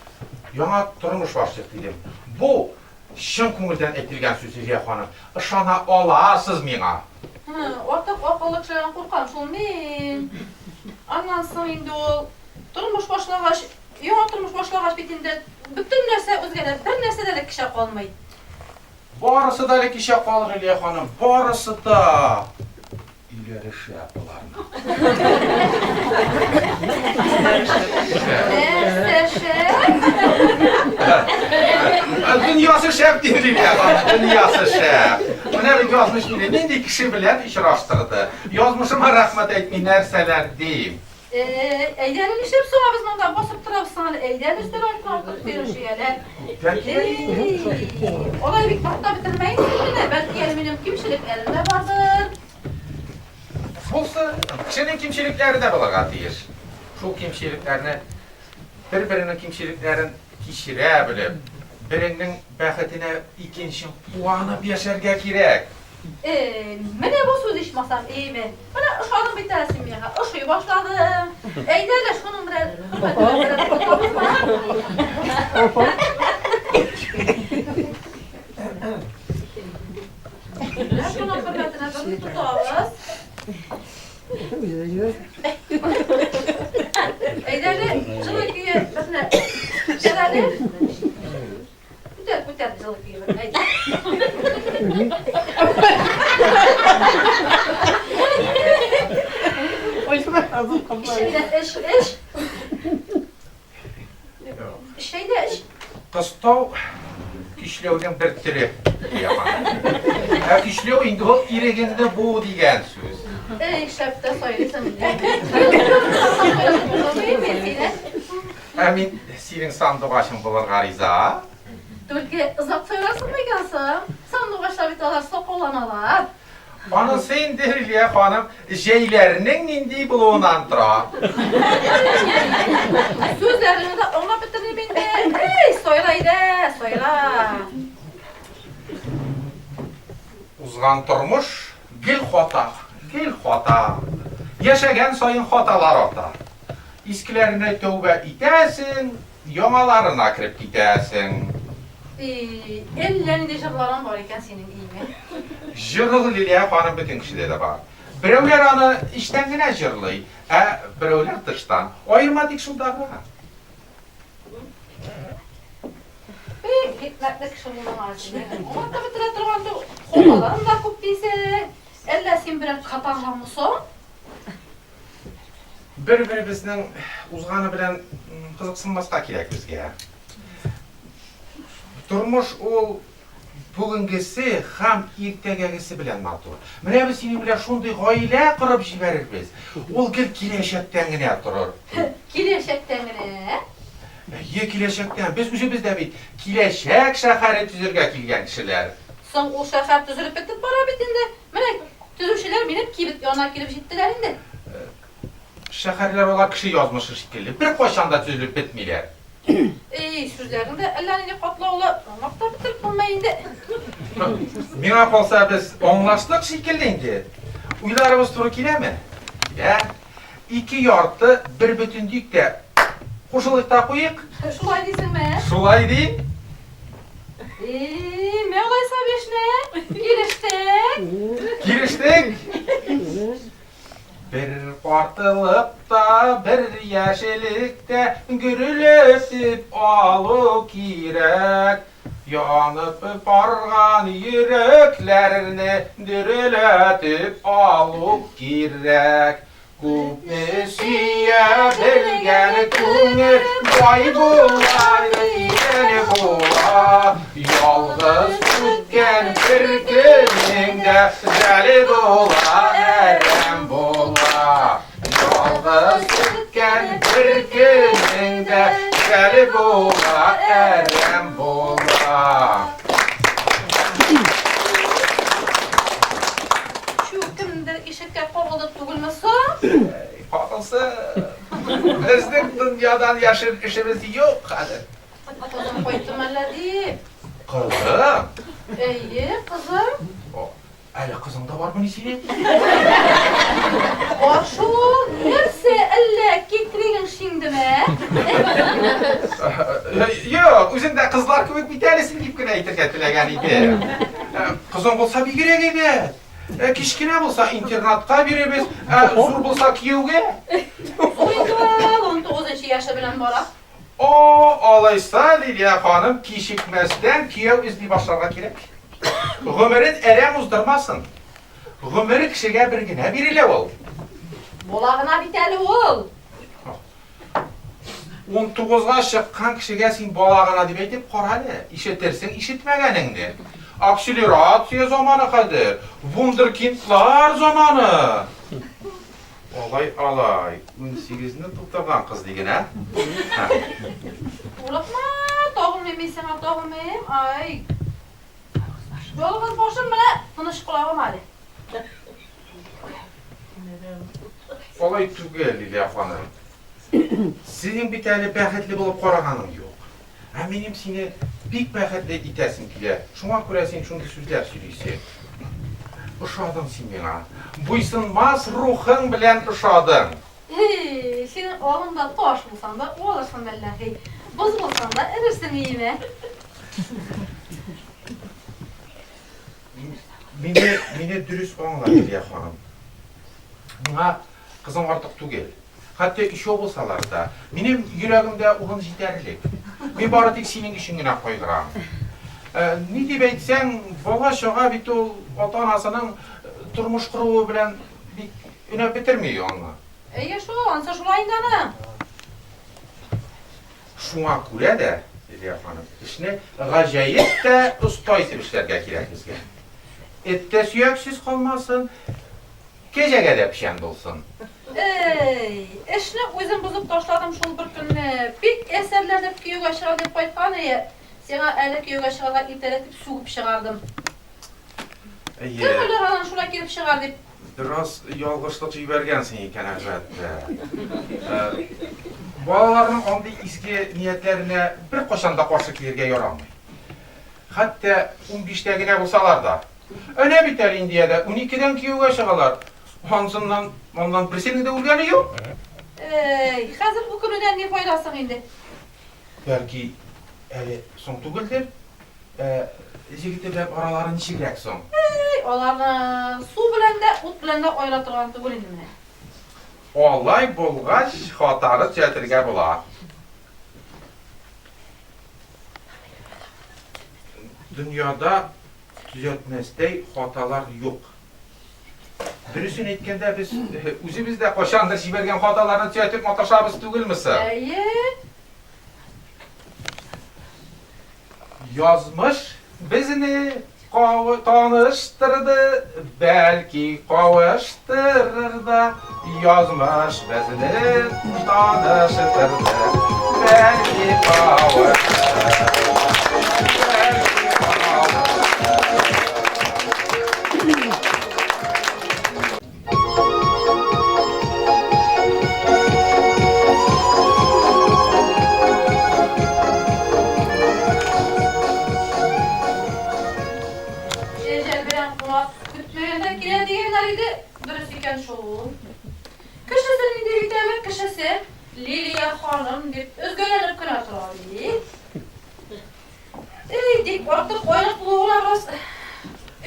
яңа тормыш башлык дидем. Бу чын күңелдән әйтелгән сүз, Лилия ханым. Ышана аласыз миңа. Артык акыллы кешеләрдән куркам шул мин. Аннан соң инде ул тормыш башлагач, яңа тормыш башлагач бит инде бөтен нәрсә үзгәрә, бер нәрсә дә кеше калмый. Барысы да кичә калыр, Лилия ханым. Барысы да иләре шәп буларны. Dünyası şəp deyir, Lilия ханым. Dünyası şəp. Менә бит язмыш мине нинди кеше белән очраштырды. Язмышыма рәхмәт әйтми нәрсәләр дим. Әйдәле нишеп соңа без монда басып торабыз әле. Әйдәле өстәл артына тирәшәләр. Алай бик вакытта бетермәйсез, бәлки әле минем кимчелекләрем дә бардыр. Булса, кешенең кимчелекләре дә булырга тиеш. Шул кимчелекләрне бер-беренең кимчелекләрен кичерә белеп, беренең бәхетенә икенче куанып яшәргә кирәк. Менә бу сүз ишмасам әйме. Менә ошаның битәсен миңа. Ошый башладым. Әйдәле шуның белән шуның хөрмәтенә без тотабыз. Әйдәле җылы көе безне шәрәле. Күтәр җылы көе безне. İş. Şeyde iş. Кыстау кишләүнең бер төре. Ә кишләү инде ул ирегендә бу дигән сүз. Ey şəbdə sayılsın. Ә мин синең сандугачың булырга риза. Түлке ызак sayılarsın мыйганса, сандугачлар бит алар соколаналар. Анысы инде, Лилия ханым, җәйләрнең нинди булуыннан тора. Сүзләрне дә аңлап бетермим инде. Эй, сайла иде, сайла. Узган тормыш гел хата. Яшәгән саен хаталар арта. Искеләренә тәүбә итәсең, яңаларына кирип китәсең. Әллә нинди җырларың бар икән синең име. Җырлы, Лилия ханым, бөтен кешедә дә бар. Берәүләр аны иштән генә җырлый, ә берәүләр тыштан. Аерма тик шунда гына. Хикмәтле кеше булмаган синең. Аңа да бетерә торганда хаталарың да күп дисең. Әллә син берәр катаңламысың? Бер-беребезнең узганы белән кызыксынмаска кирәк безгә. Тормыш ул bugünkisi ham ertegagisi bilen matur. Mene biz seni bilen şunday gaile kurup jibeririz. Ol kileşekten gene durur. Kileşekten gene. Kileşekten biz özümüzde bir kileşek şehri tüzürge kilgen kişiler. Son o şehir tüzülüp bitip para bitinde. Mene tüzüşçüler binip kibit yana kilip jittiler indi. Şehirler olar kişi yazmışır şekilli. Bir koşanda tüzülüp bitmiler. Sözlerinde ellerini katla ola. Makta bitirip bulmayın de. Mine kalsa biz anlaştık şekilde indi. Uylarımız turu kile mi? Ya, iki yartı bir bütünlük de koşulukta koyuk. Şulay deysin mi? Şulay değil. Ne olaysa beşne? Giriştik. Giriştik. Bir qartılıqda, bir yeşillikdə gürülüb alı kirək. Yanıb barğan yüreklərini dürülətib alı kirək. Kupesiyə bilgən künür, vay bulaydı yeni bula. Yalğız tütkən bir günündə dəli dola, ərəm bola. Yalğız tütkən bir günündə dəli bola, ərəm bola. Şu kimdir işitke kovuldu tugulması? Haklısın. Bizlik dünyadan yaşır işimiz yok hadi. Kızım koydum elledi. Kızım. İyi kızım. Öyle kızın da var mı senin? Aşu nerse elle kekriğin şimdi mi? Yok, üzerinde kızlar kıvık bir tanesini gibi güne itirgettiler idi. Kızım olsa bir girek idi. Kişkine bulsa internatka birimiz, zor bulsa kiyuge. Soyunduval 19. yaşa bilen bora. O alaysa Lilya Hanım kişikmezden kiyev izni başlarına gerek. Ömürün erem uzdurmasın. Ömürü kişiye bir güne birile ol. Bolağına biteli ol. 19'ga çıkan kişiye sen balağına demeyip koralı. İşitirsin işitmegenindi. Aksileratsiya zamanı kadır. Wunderkindlar zamanı. Alay. 18'ini tutturgan kız degen ha? Uğrapma, doğulmayayım sana doğulmayayım. Ay. Yolğuz boşum bile tanış kulağım hadi. Olay tügel Lilya Hanım. Sizin bir tane bəxetli bulup koraganım yok. Ha benim seni pek bəxetli itesim kile. Şuna göre sen şunu sözler söyleysen. Uşadım sen bana. Buysınmaz ruhun bilen uşadım. Senin oğlun da toş bulsan da oğlasın vallahi. Buz bulsan da erirsin iyi mi? Mene dürüst anla Lilya Hanım. Buna kızım artık tügel. Hatta işe olsalar da, benim yüreğimde uğun yeterlik. Ben bari tek senin işine koyduram. Ne deyip etsen, bala şağa bit o ota-anasının turmuş kuruğu bilen üne bitirmiyor onu. Ya şu ansa şulayın hanım. Şuna göre de, Lilya Hanım, işini gacayip de ustaysız işlerge gerek bizge. Ette süyeksiz kalmasın, gecege de pişen olsun. İşini özüm bozup taşladım şol bir günü. Bir eserlerde köyüge çıkar deyip koytkan sana eli köyüge çıkarga iteletip suğup çıkardım. Kırmırlar alan şuna girip çıkar deyip. Biraz yalgıçlık jibergensin iken elbette. Balalarının onday izgi niyetlerine bir koşanda karşı kelirge yaramay. Hatta 15'tegine bulsalar da. Öne biter indiye de 12'den kiyuga çıkarlar. Ondan birisinin de urganı yok. Hazır bu günüden ne faydasın indi? Belki eli son tuguldur. Jigitler hep aralarını nişigrek son. Olarını su bilen de, ut bilen de oylatırgan tugul indi mi? Olay bulgaç hatarı çeltirge bula. Dünyada düzeltmestey hatalar yok. Birisini etkende biz özümüzde koşandır jibergen hatalarını düzeltip mataşabız tugulmasa. İyi. Yazmış bizni tanıştırdı, belki kavuşturur da, yazmış bizni tanıştırdı, belki kavuşturur. Ecel bilen kulak, kütlüğünden gelen diyenleriydi, dürüst iken şoğul. Kışlasının dedik demek kışlası, Liliya Hanım deyip özgörenip kına turabi. Deyip artık oynak buluğuna biraz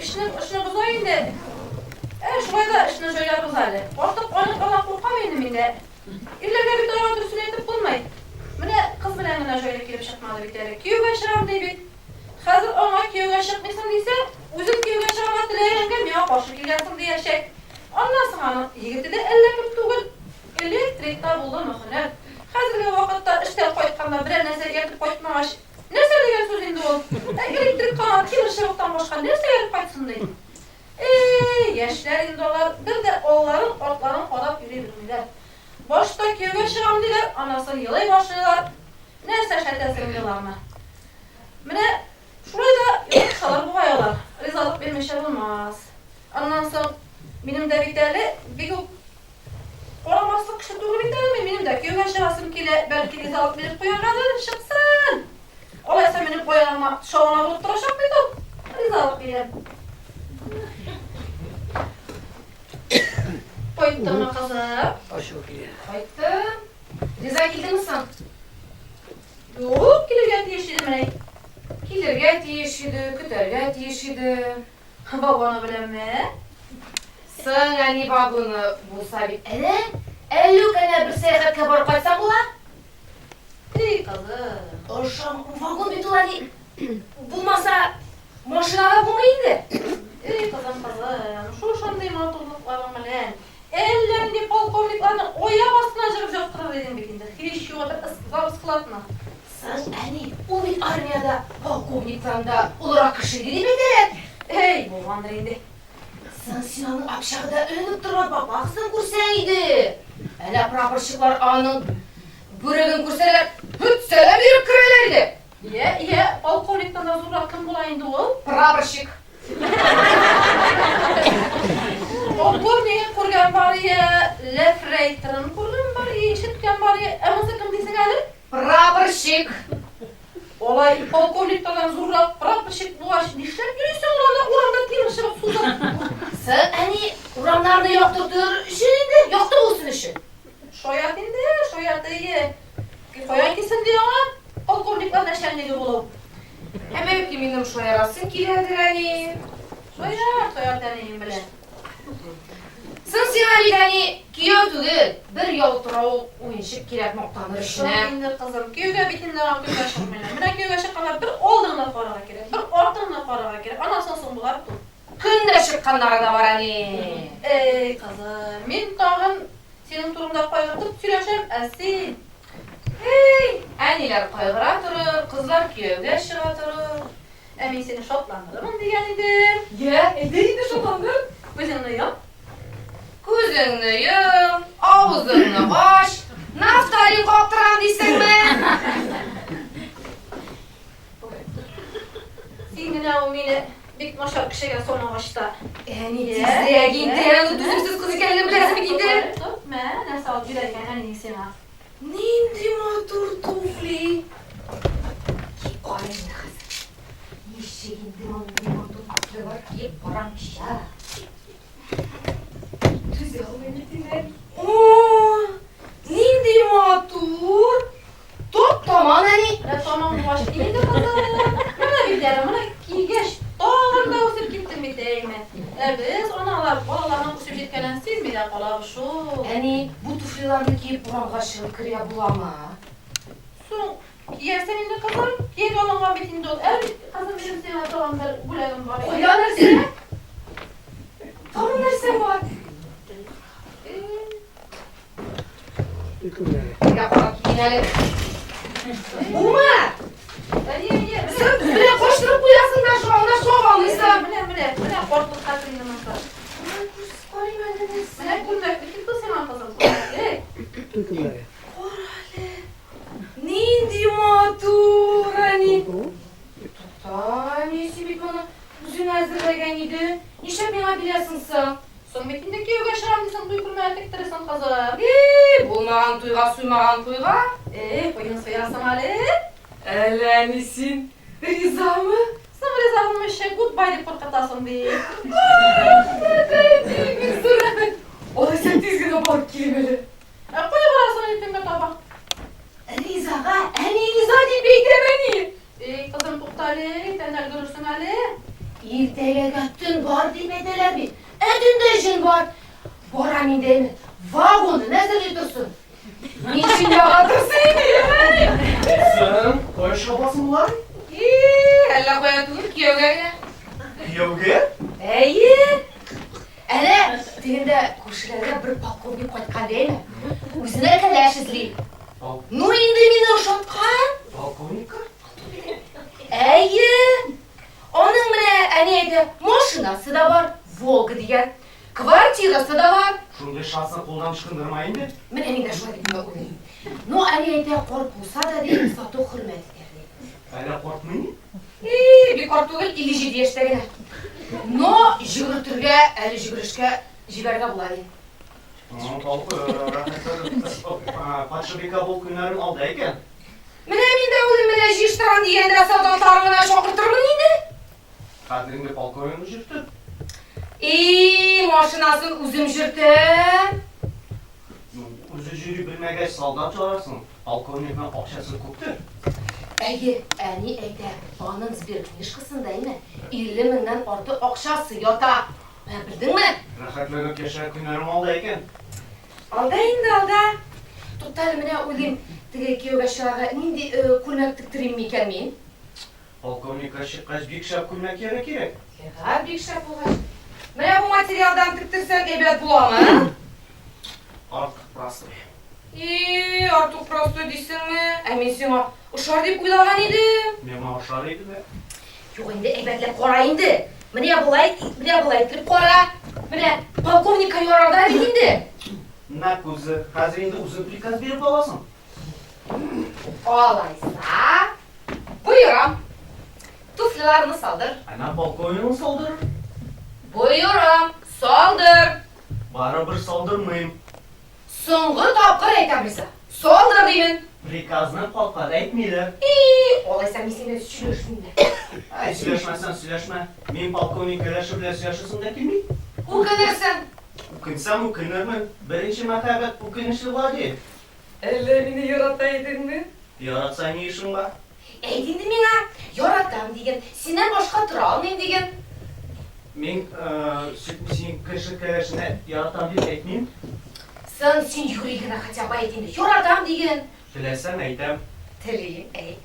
işini buzayın da. Şuraya da işini şöyle buzaylı. Artık oynak Allah korkamayın minde. İllerine bir daha dürsün edip bulmayın. Mine kız bilenine şöyle girip çıkmalı bir kere. Kiyuga şıram deyip. Hazır ona kiyuga çıkmışsın deyse, uzun kiyuga şıramat dileyengem ya, başı kilyansın diye şey. Ondan sonra yigiti de ellenip tuğul. Elektrikta buldu muhunur. Hazırlığı vakitte işte koytkanda birer nese yertip koytmamış. Nese diyen söz indi ol. Elektrik kanat kimir şıvıktan başka nese yerip koytsın deyin. Yaşlar indi olar, bir de oğulların ortlarını kodap yürüyebilirler. Boşta köyge şıram diler, anasını yılay başlıyorlar. Nese şetesin yıllarına. Mine şurayı da yoksalar bu hayalar. Rizalık vermişler olmaz. Ondan sonra benim de bitterli bir gün olamazsa kışı doğru biter mi? Benim de köyge şırasım kile belki rizalık verip koyan kadar şıksın. Olaysa benim koyanıma şovuna bulup duracak mıydı? Rizalık vereyim. Koyttun mu kızım? Koyttum. Riza geldin misin? Yok, kilirgen yeşilim ne? Kilirge tiyişidi, küterge tiyişidi. Babana bilen mi? Sen yani babını bulsa bir ele, ellük ele bir seyahat kabar koysan bula. İyi kızım. Orşam vagon bir dolayı bulmasa maşinaga bulmayın. İyi kızım. Şu şandayım oturduklarım bilen. Ellerini polkovniklarını oya bastına jırıp joktırır edin bitinde. Hiç yok da ıskılatma. Sen yani o bir armiyada polkovniklarında olarak kışı değil mi deret? Hey boğandır indi. Sen Sinan'ın akşağıda önüp durma babaksın kursaydı. Hele praporşiklar anın büregin kurseler hütseler yürüp kırılaydı. Ye, polkovnikten da zurraklım bulayındı ol. Praporşik. Polkovnikin kurgan bari Lefreyter'ın kurgan bari işitken bari ama sakın bilse gelir. Praporşik. Olay polkovnikten zurrak praporşik bulaş nişler yürüysen orada uğramda tiymişim suzak. Sen hani uğramlarını yokturdur işinde yoktur olsun işi. Şoyat indi, şoyat iyi. Şoyat kesin diyor ama polkovnikten neşenliği bulup. Hem evki minim şu yarasın ki nedir hani. Şoyat deneyim bile. Sen Sinan'ı hani kiyotugul bir yol turağı oyunşuk kirek noktanır işine. Şimdi kızım, köyge bitinde var köyge şıkmayla. Mine köyge şıkkana bir oldığında farağa gerek, bir ortağında farağa gerek. Anasını son bular bu. Künde şıkkanları da var hani. Ey kızım, men tağın senin turunda koygatıp süreşem əsin. Hey, anneler kaygıra durur, kızlar köyge şığa durur. Emin seni şotlandırırım diyen idim. Ya, edeydi şolandır. Gözünü yap. Gözünü yum, ağzını aç, naftalin kokturan deysen mi? Sen yine o meni bir maşar kişiye sonra başta. Yani tizliğe giyindiren o düzümsüz kızı kendini bilesin mi giyindirin? Ben nasıl al gülerken en iyisi ha. Nindi matur tufli. Ki oranjda kız. Yeşeğinde matur tufli var ki oranjda. Tüz yağmaya gittiler. Ooo, nindi matur. Top tamam hani. Ne tamam baş iyiydi kızım. Bana bilirim, bana ki geç. Doğruda usup gittim bir deyime. Biz onalar, balalarına usup gitken siz mi de kalav şu. Yani bu tuflilerini giyip buramga шығып kırıya bulama. Son yersen indi kızım, yeni olan bitinde ol. Kızım benim sana tamam bir bulalım var. Koya nerse? Tamam nerse var? Ya bak yine. Uma! Ye. Sen bile koşturup koyasın ben şu anda soğuğanlıysa. Mine korktum Kadri'nin nasıl. Mine gülmeklik ilk de sen arkasın. Korale. Nindi matur hani. Neyse bir bana uzun hazırlayan idi. Nişe bana bilesin sen. Son metindeki yoga şaramdıysan duykurmaya tektiresin kızı. Bulmağın tuyga suymağın tuyga. Koyun soyarsan hali. Elenisin. Riza mı? Sen reza olmuş şey goodbye deyip korkatasın diye. Olay sen dizgine bak kelimeli. Koyu varasın ipimde tabak. Riza'a en iyi Riza değil beytemeni. Kızım tuhtali, tendel görürsün hali. İrteye göttün var demediler mi? Edin işin var. Boramin değil mi? Vagonu ne zırhıtırsın? Niçin yağatırsın diye. Sen koy şabasın var? Elle koyatılık yok öyle. Yok ya. İyi. Ele, dilinde kuşlarına bir polkovnik koytkan değil mi? Üzüne kaleşizli. Nu indi beni uşatkan. Polkovnika? İyi. Onun mine neydi? Maşinası da var. Volga diyen. Kvartirası da var. Şunda şahsen koldan çıkındırmayın de. Men emin de şöyle bir bakayım. No neydi? Korkusa da değil, satı hürmet ederdi. Öyle korkmayın. Bir korktuğun ilici diye işte gene. No jigirtirge, eli jigirişke, jiberge bulaydı. Paçabika bu günlerin aldı eken. Men emin de olayım mene jiştaran diyende sadan tarımına şokırtır mı neydi? Kadrinde polkovinu çıktı. Maşinasını uzun jürtü. Üzücüyü bilmege saldat çağırsın. Polkovnik'in akşası koptu. Ege, eni eyde, anınız bir kışkısın değil mi? 50 mindən orta akşası yota. Bildin mi? Rahatlanıp yaşayan günlerim aldı eken. Alda indi alda. Tutal mene olayım. Tige kiyoga şaga, nindi kulmak tıktırayım miken min? Polkovnik kaç bir kişi kulmak gerek. Her bir şey bular. Mene bu materyaldan tıktırsak ebed bulama. Artık prosto. Artık prosto değilsin mi? Eminsin o. Uşar deyip uylagan idim. Mema aşağıydı be. Yok indi ebedle kora indi. Mene bulay tıkırıp kora. Mene polkovnika yorarda indi. Ne kuzu? Hazır indi uzun prikaz verip alasın. Olaysa buyuram. Tuflilarını saldır. Ana polkovinu saldırır. Buyuram. Saldır. Bana bir saldırmayayım. Soңғы tapqır aytam bize. Saldır deyin. Prikazını polkar etmiyorlar. Olaysa mesele düşünürsün de. Ay söyleşmezsen söyleşme. Min polkovnik güreşi bile söyleşirsin de kimi? Ukanırsın. Ukınsam ukanırım. Birinci mertebet ukanışı var diye. Ellerini yarataydın mı? Yaratsan ne işin var? Eydin mine. Yaratam degen. Senden başka tura almayın degen. Min sütmüsün kışı güreşine yaratan bir etmeyeyim. Sen yüreğine хотя бы eydin de. Yaratam degen. Söylesem eydem. Tileyim ey.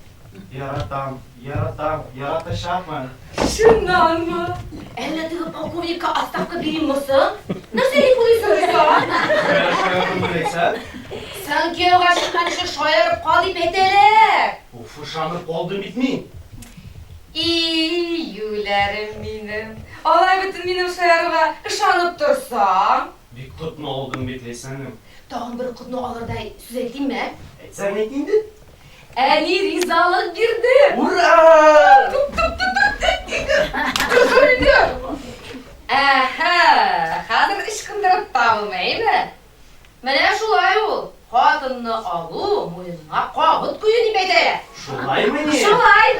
Yaratışakman. Şundan mı? Ellettiği polkovnika attakka birim mısın? Nasıl iyi söylüyorsun? Güreşe bilirsen. Sen ki uğraşırken şu şoyarıp kalıp eteler. Bu fışanlık oldu bitmeyin. İyi yülerim benim. Olay bütün benim şoyarıma ışanıp dursam. Bir kutlu oldum bitlesenim. Dağın bir kutlu alır da söz edeyim mi? Sen ne dindi? En iyi rizalık girdi. Hurra! Öyle diyor. Aha, hazır ışkındırıp dağılmayı mı? Mene şulay ol. Kadını alı, muyuna kabıt kuyun ibede. Şulay mı ne? Şulay.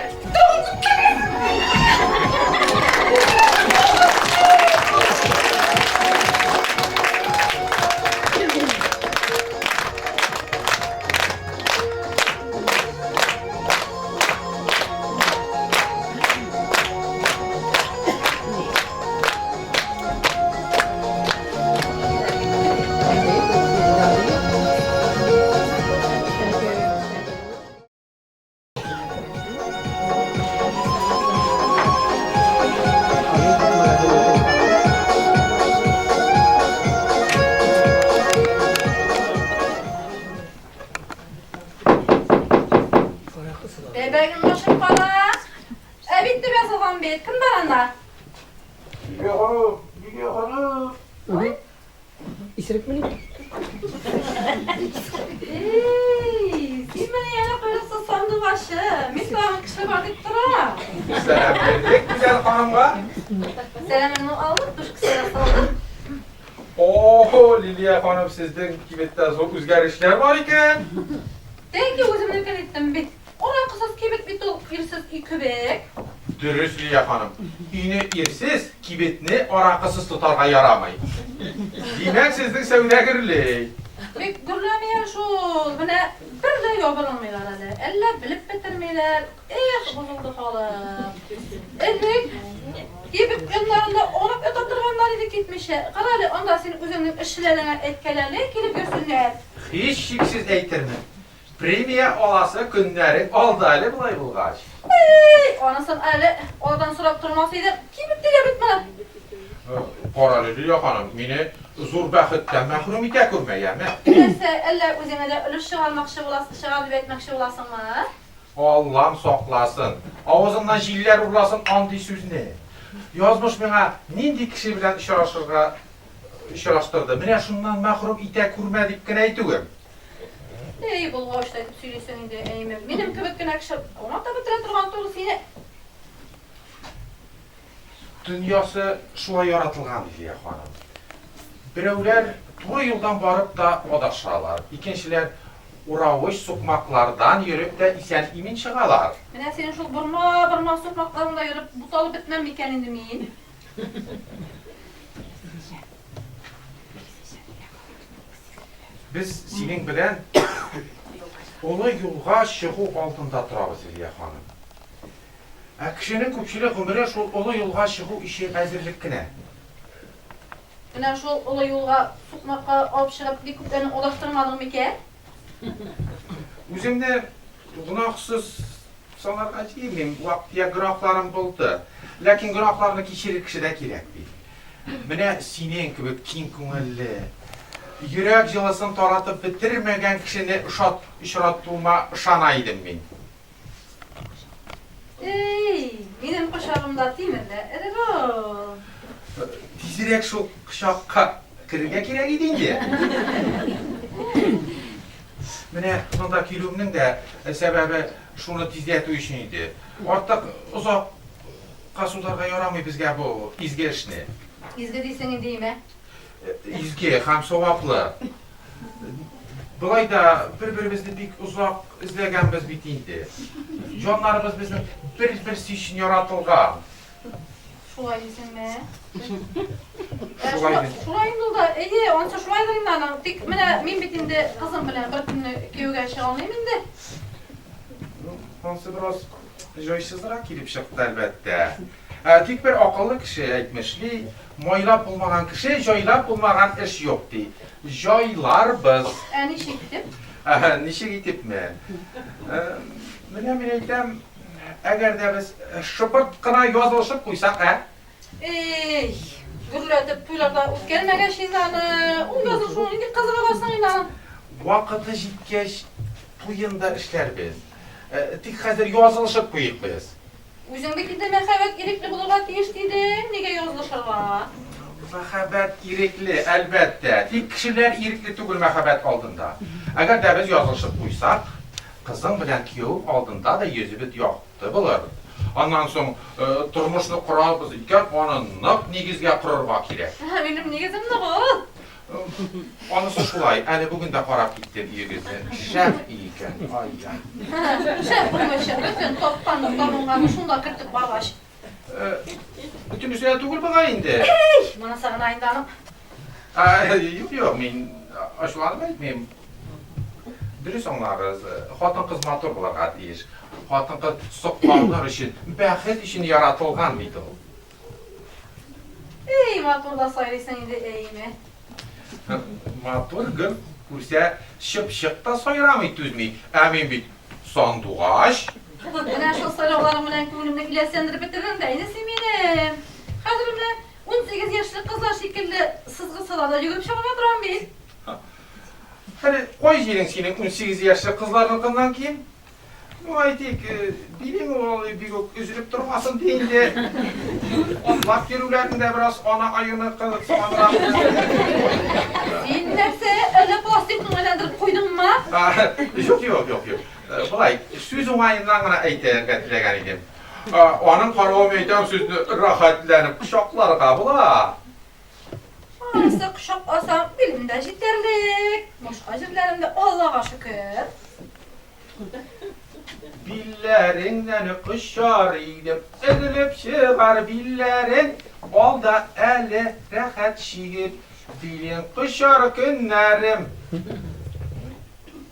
Siz beni yana koyarsa sandı başı. Mislahın kişi var deyip dura. Selam verdik güzel hanımga. Selamını aldık, duş kısaya saldık. Oho Liliya hanım sizden kibette zor özgarişler var iken. Denk ki özümden ettim bit. Ona kısas kibet bit olup irsiz köbek. Dürüst Liliya hanım. İğne irsiz kibetini orakısız tutarga yaramay. Demek sizden sevdagirlik. Bek gürlemeyen şol. Bana bir de yobalanmaylar hadi. Elle bilip bitirmeyler. Bozuldu halı. Ellik. Yebip yanlarında olup ötürdürganlar idi gitmişe. Karali onda senin özünün işlerine etkelerle gelip görsünler. Hiç şiksiz eytirme. Premiye olası günlerin aldaylı bulay bulgaç. Ona sen öyle oradan sorap durmasıydı. Kim bitti bitmedi. Qoralı Liliya hanım, meni zor baxtdan mahrum ite ko'rmayapmi. Neyse elle özüne de ölüş çıkarmakçı olasın, çıkarıp etmekçi olasın mı? Allah'ım saqlasın. Ağzından jiller urlasın anti sözünü. Yazmış bana nindi kişi bilen işaraştırdı. Mene şundan mahrum ite ko'rmadik gina aytugum. Ey bu hoşta edip söylesene de eğimim. Benim köpek güne kişi ona da bitiren durgan doğrusu yine. Dünyası şulay yaratılgan Liliya hanım. Birovlar to'g'ri yo'ldan borib da odaşalar. İkinchiler uravuş sokmaklardan yürüp de isen imin çıgalar. Mene senin şu burma sokmaklarında yürüp butalı bitmem miken indi min. Biz senin bilen olay yolga çıkuu altında turabız Liliya hanım. Kişinin köpçülük ömrü şol olay yolga çıkuu işi hazırlık Mene şu olay yolga sokmakka alıp çıkıp bir küplerini odaştırmadın miken? Özümde günahsız sanarga diyemem. Vaktiya günahlarım buldu. Lakin günahlarını kişilik kişide gerek değil. Mene senin gibi keng ko'ngilli, yürek жылысын таратып bitirmegen kişini işarattığıma ışanaydım men. Benim koşarımda değil mi de? Erero. Tezirek şu kışakka kirge gerek idince. Mene sonda kilomның da sebebi şunu tezletiyor için idi. Artık uzak kasularga yaramay bizge bu izge işni. İzle değilsen değil mi? İzge hem sevaplı. Bulay da bir-birimizni pek uzak izlegenimiz bitindi. Canlarımız bizim bir-birisi için yaratılgan. Şulay değilsen mi? Şulay değilsen. Şulayın da iyi, onca şulay değilim lan. Dik mene min bitinde kızım bilen bir günü köyge çıkalıyım indi. Hansı biraz joysuzrak kelip çıktı elbette. Tek bir akıllı kişi aytmışlı, moylap bulmagan kişi joylap bulmagan iş yok di. Joylar biz. Ne şey gittim? Nişe gitipmi? Men aytam, agar da biz şıpırtkına yazılışıp koysak, Gürletip puylarda o'tkelmagan şeylarni u yozib shuni indi qiziga qolsang indi. vaqti jetkach to'yinda ishlar biz. Tik hozir yozilishib qo'yik biz. O'zingdagi mahabat kerakli bo'lgan deyishdidi, nega yozilishirlar? Mahabat kerakli, albatta. Tik kishilar erkli tugul mahabat oldinda. Agar da biz yozilishib qo'ysak, qizing bilan kuyov oldinda da yuzibit yoqdi bo'lar. Ondan so'ng turmushni quramiz ekan, uni naq negizga qurarga kerak. Benim negizim nima? Onisi shulay, ana bugun da qarab ketdim uyigizni. Shaf ekan. Ay ay. Shaf qo'ymasha, bütün topqanni qonunlarni shunda kiritib bagash. Bütün üstüne tugul bağa indi. Mana sana ayindanim. Yo'q, men ashulani aytmayman. Dürüst anlarız, xotin qiz motor bo'larga deyish. Xotin qiz soqqonlar uchun, baxt uchun yaratilgan deydi. Motorda saylaysan indi, eymi? Motor gim ko'rsa ship-shiqda soyramay tuzmay. Amin bit sanduqash. Mana shu saylovlarim bilan ko'nglimni ilasyandirib bitirdim da, endi menim. Hozir bilan 18 yoshli qizlar shekilli sizga salada yugurib chiqib turam men. Hani qo'y jiring sening 18 yoshli qizlarnikidan keyin. Aytik, bilim o'g'li bigok üzülüp durmasın deyince otlab yürülerinde biraz ona ayını kılıp sonra Sen narsa öyle bu Yok. Bulay, söz oңайından ғана әйтәргә теләгән идем. Аның каравы әйтәм сүзне рәхәтләнеп кочакларга була. Anısı kuşak asam bilimde yeterlik. Başka yerlerimde Allah'a şükür. Billerinden kışar idim, edilip çıkar billerin. Alda eli rahat şiir, dilin kışar günlerim.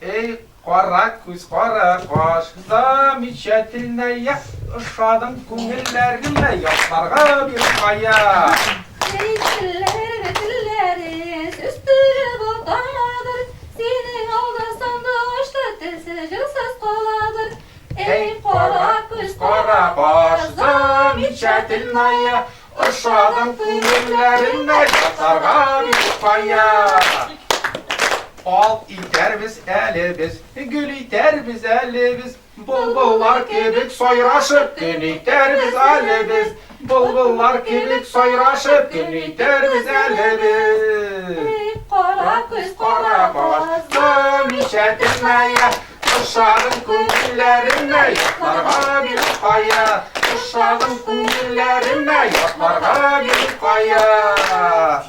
Ey kara göz kara kaş, zamiçetiline ya, ışadın kümüllerine yaşlarga bir kaya. Ey dillerin üstüne bulamadır. Senin aldasan da açtı tesicilsiz koladır. Ey kara göz kara kaş, zamiçetiline ya, ışadın kümüllerine yaşlarga bir kaya. Al iter biz elimiz, gül iter biz elimiz. Bulbullar kibik soyraşıp gün iter biz elimiz. Bulbullar kibik soyraşıp gün iter biz elimiz. Ey kara göz Kara başım içetimeye, uşağın kuyularına yatlarga bir kaya. Uşağın kuyularına yatlarga bir kaya.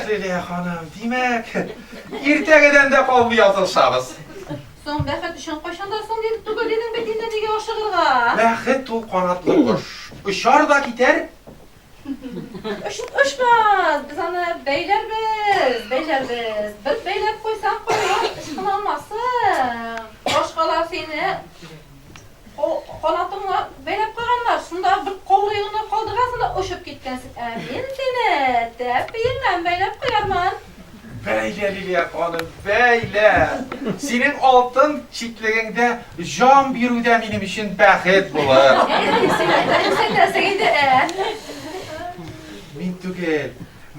Liliye hanım, demek ertegeden de kalbi yazılşabız. Son bəxət düşən qoşanda son dedik tügülünün bedində nege aşığırğa. Bəxet tul kanatlı kuş, uçar da gider. Uçmaz, biz onu beylerbiz. Bir beyler koysan koyuyor, ışkın olmasın. Başkalar seni o kanatınla beylep koyganlar, şunda bir kovruğunu kaldırasında uçup gitkensin. Ben seni de bilmem beylep koyarman. Beyle Liliye hanım, beyle. Senin altın çitliğinde can birüde benim için bəxet bulur. Sen deseydi Min tügel,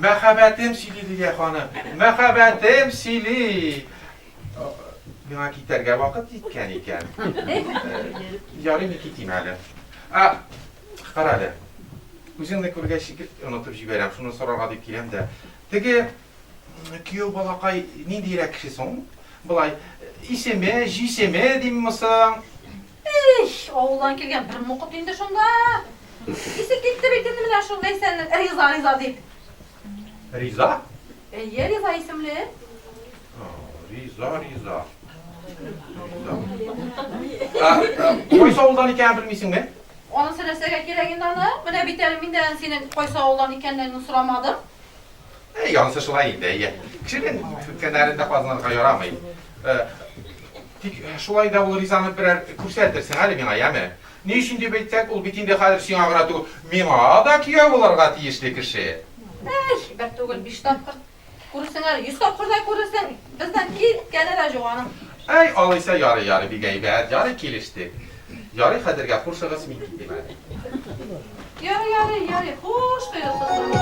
məhəbbətim sili Liliye hanım, məhəbbətim sili. Bana giderge vakit yetken iken. Yarın giteyim hele. Qara hele. Üzünde kurga şikir unutup jiberem. Şunu sorarga dep kelem de. Tege kuyov balakay ne diyerek kişisin? Bulay iseme, jiseme dimmisin? Oğlan kelgen bir muqut indi şunda. İsik gitti bildiğini bilen şu Veysel'in Riza deyip. Riza? Ya Riza isimli. Riza. Koysa oldan iken bilmisin mi? Onun sırasına gereğinde ana, bana bitelinden senin koysa olan ikenlerini soramadım. Yansı şulayın da iyi. Kişinin kenarında fazla yoramayın. Şulay da ol Riza'nı birer kursettirsin hali bana yeme. Ne için de betsek ol bitinde hadir sin ağratu mima da kiya olarga tiyişli kişi. Bir tugul 5 tapkır. Kurusuna 100 tapkır da kurusun. Bizden ki gene de joğanım. Ay alıysa yarı bir geybet, yarı kilişti. Yarı kadirge kursağız min gitti beni. Yarı. Hoş duyuyorsun.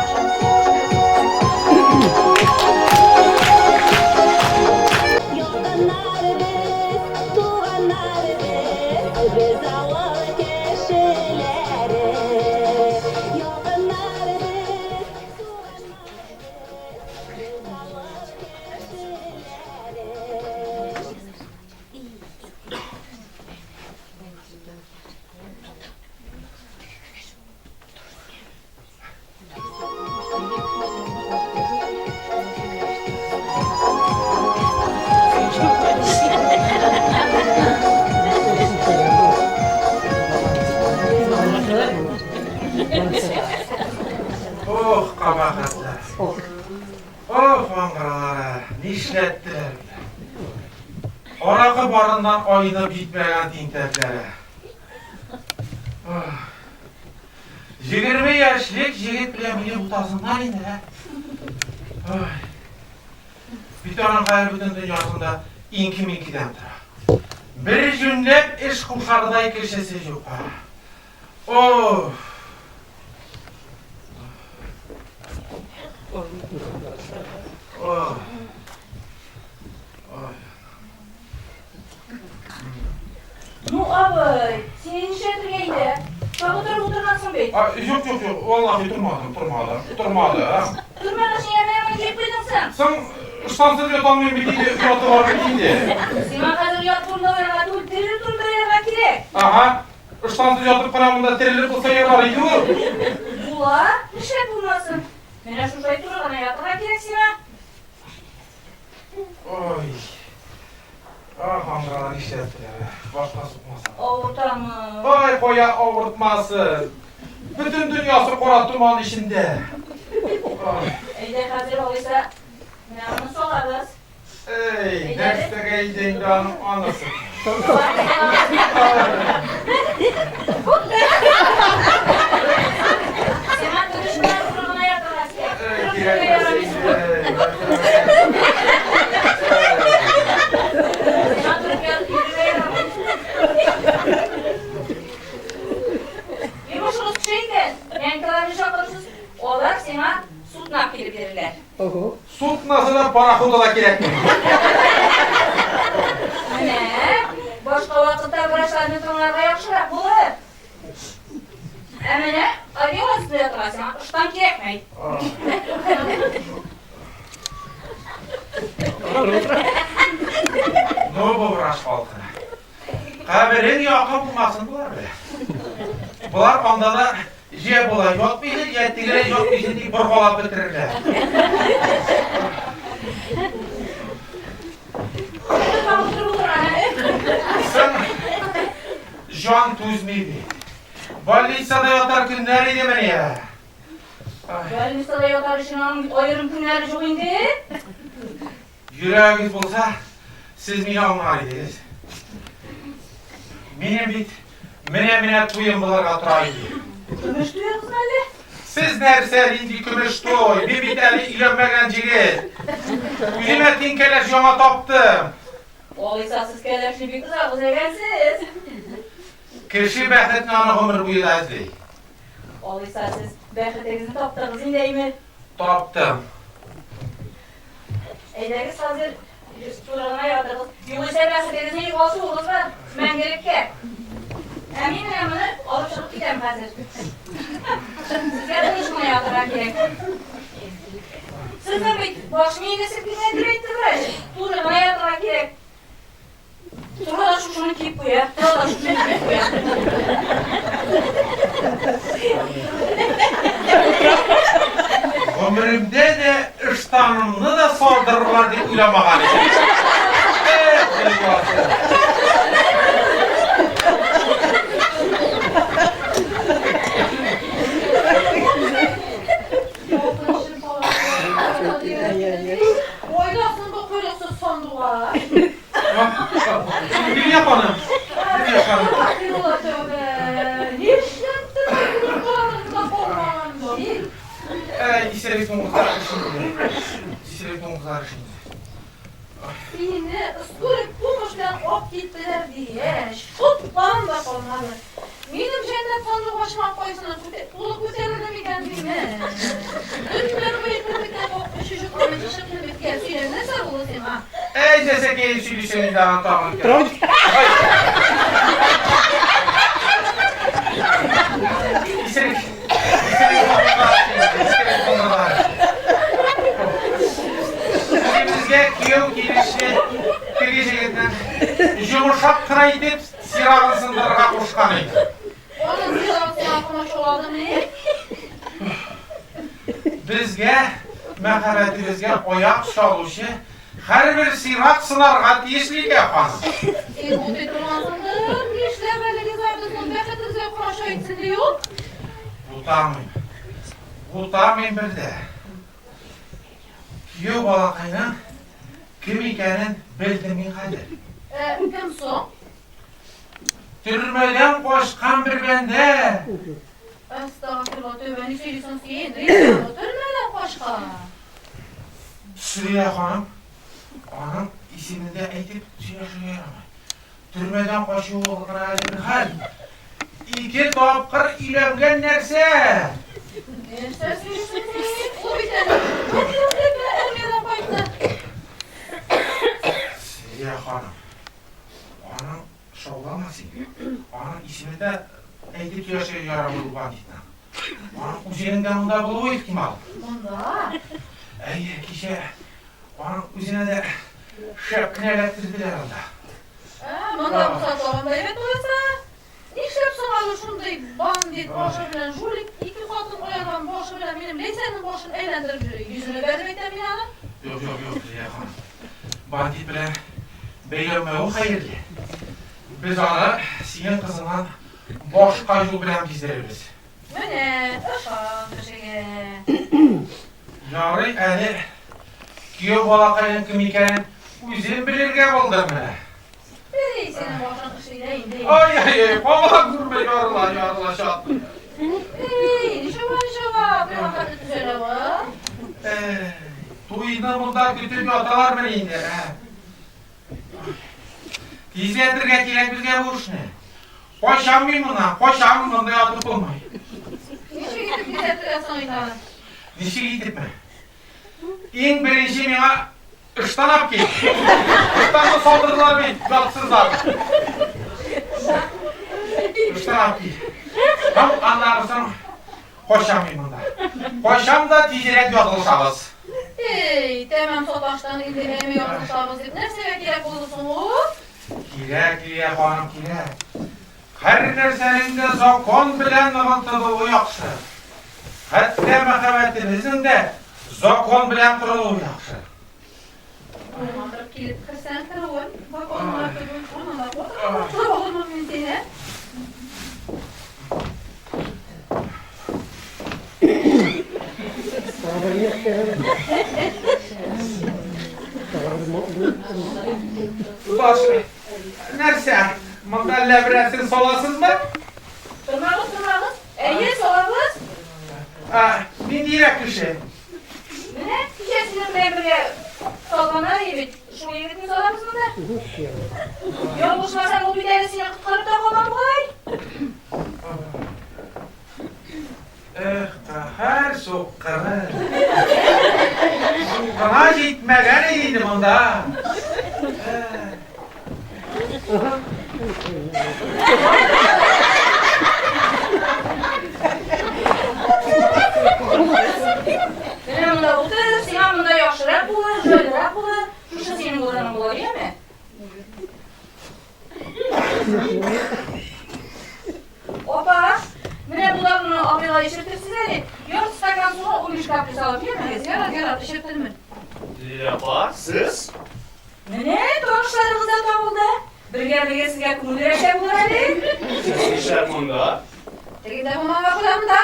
Oh kabahatler. Oh mangaralara, nişlettiler. Orakı barından oyunu bitmeyen tinteklere. 20 yaşlık yigit bile bile butasından indi. Bir tane gayrı bütün dünyasında inki minkiden tura. Bir cümlep iş kumşarıday kirşesi yok. Oh. Nu abi, senin şehriyeydi. Bak oturmasın bey. Yok, vallahi durmadım. Durmadan şey yemeğe mi yiyip koydun sen? Sen Iştansız yotanmayın bitiydi, yatı var bitiydi. Sima hazır yat turda verga tur, tirir turda verga kirek. Aha, ıştansız yatıp kanamında terilir kılsa yarar idi mi? Bula, işlet bulmasın. Mene şu şey turgana yatırga kirek Sima. Oy. Ah, amralar işlettiler. Başka sıkmasın. Avurtamı. Vay koya avurtmasın. Bütün dünyası korattırmanın işinde. Eyde hazır oluysa, ne onu solarız. Ey, derste geyden canım anasın. Sima duruşundan turgana yatırga kirek. Giremezsin. Sima durup yürüme yaramış. Bir boşuluk şeyden, yani kalanı şakırsız, olar Sima sütnak girip verirler. Süt nasıl da parahuda da gerek mi? Ne? Başka vakitte bıraşlarını tonlarga yakşırak bulur. Emine, arıyor aslında yatırasın, ıştan gerekmeyi. Ne bu uğraş halkına? Haberin yakın bulmasın bular be. Bular onda da je bola yok bilir, yettigire yok bilir diye burkolap bitirirler. Sen Jean Tuzmiydi. Ballisa'da yatarken nerede beni ya? Ben listede yatarışının ayırım günleri çok indi. Yüreğiniz bulsa siz beni anlar idiniz. Benim bit, mine tuyum bularga turaydı. Gümüş duyuyoruz öyle. Siz nerse indi kümüş toy, bir biteli ilenmegen jigit. Yüzüme tinkeler jona taptım. Oluysa siz keleşli bir kıza kız egensiz. Kişi behretini ana ömür boyu da izley. Oluysa siz behretinizi taptınız indey mi? Taptım. Eydeniz hazır turana yatırız. Yumuşa behretinizi yuvası oluruz ben. Ben gerek ki. Eminim emini alıp çıkıp gidem hazır. Sizge de işime yatırak gerek. Sizin bir başımı iğnesi bilmedir ettiler. Turana yatırak gerek. Turana şunu kiyip bu ya. Turana şunu kiyip bu ya. Ömrümde de ıştanımını da sordururlar diye uylamagan için. Evet, Allah'ım. Oynasın bu kuyruksuz sandığa. Bir yapanım. Bir yapanım. Hayrola tövbe. Ne işlettin? Bu kulağınızda korkmağın değil. İstedik tomuzlar şimdi. İstedik tomuzlar şimdi. Beni ıskurik bulmuşlar op gittiler diye. Şutlan da olmalı. Benim cennet sandığı başıma koysunlar. Ulu kutelerine mi kendime? Ürünler beytirlikten kopmuş çocuk oyuncu şıkkını bitken suyla ne sarılısın ha? Ey desek iyi sülüsünü daha tamam. İstedik. İstedik tomuzlar şimdi. İstedik tomuzlar. Bizge kiyo girişli kirgecekten yumuşak kına edip sirağın sındırığa koşkanıydı. Onun sırasına aklıma şoladı mı? Bizge, meharetimizge oyak çalışı, her bir sirak sınarga tiyişlik yapan. Bu dedirmansındır. İşler böyle gezerdizin bekletinize koşa etsin diyor. Utamayın bir de. Kiyo balakayla kim ikenin bildiğimi kadir. Kim son? Türmeden koşkan bir bende. Estağfurullah tövbeni söylüyorsun sen. Türmeden başka. Süreyya Hanım, onun ismini de edip söyleyemem. Türmeden koşuyor olduğuna bir hal. İki tapkır ilengen nerse. Sen söylüyorsun sen. O bir tane. Hadi hadi be elmeden koydu. Süreyya Hanım, onun şovlaması. Onun ismini de edip söyleyemem bu vakitten. Onun üzerinden onda bulduğu ihtimal. Bunda. Ey kişi Onun üzerine de şapkını elektirdiler herhalde. Manda bu saçlarında evet olsa. İşlep soğalı şunday bandit başı bilen julik iki katın koyardan başı bilen benim Leysen'in başını eğlendirip yürüyor. Yüzünü vermekten bile hanım. Yok Züleyha Hanım. Bandit bilen beyleme o hayırlı. Biz ona senin kızından başka yol bilen bizlerimiz. Mene aşağı köşeye. Yavru yani kiyo balakayın kim eken üzüm bilirge buldu mene. Ey senin başın kışıyla indi. Ay baba gurme yarıla şatlı. Ey nişava. Bir vakit düzene var. Duyduğum bunda kötü bir atalar beni indi. Tizledirge kilek bizge bu iş ne? Koşamayım bunda yatıp olmayı. Nişe gidip gidetiresen oynanan. Nişi gidip mi? En birinci bana ıştan ap ki. Iştan da saldırdılar beni, yatsızlar. Iştan ap ki. Tam anlarsın, koşamayım bunda. Koşam da tizlek yatılışabız. Ey tamam sotaştan indi hem yoruluşabız deyip nereye gerek olursun o? Kirek hanım kirek. Her nersenin de zakon bilen nığıntıdığı yaxşı. Hatta mehabetimizin de zakon bilen kuruluğu yaxşı. Olmandırıp gelip kırsan kırıvın. Bak onlar kırıvın. Onlar kırıvın. Olur mu seni? Başı, nerse, mında levresin solasız mı? Tırnağız. Eye sorabız. Ben direkt bir şey. Ne? Kişesinin memurya salgana yiyip şu yiyip mi sorabız mı da? Yok boşlarsan o bir derisini kutlarıp da kolan bu ay. Her sokkırı. Bana gitmegen iyiydim onda. Benim bunda otur, sen bunda yaşlırak bulur, şöylerak bulur. Şu senin buranın bulur değil mi? Opa! Mene bunlar bunu abiyla işirtirsiz hani. Yok stakan sonra 13 kapris alıp yemeyiz. Yarar işirtir mi? Yapar, siz? Mene doğuşlarımızda tavıldı. Birge sizge kumulu yaşam bulur hani. İşler bunda. Teginde kumama bakılamı da.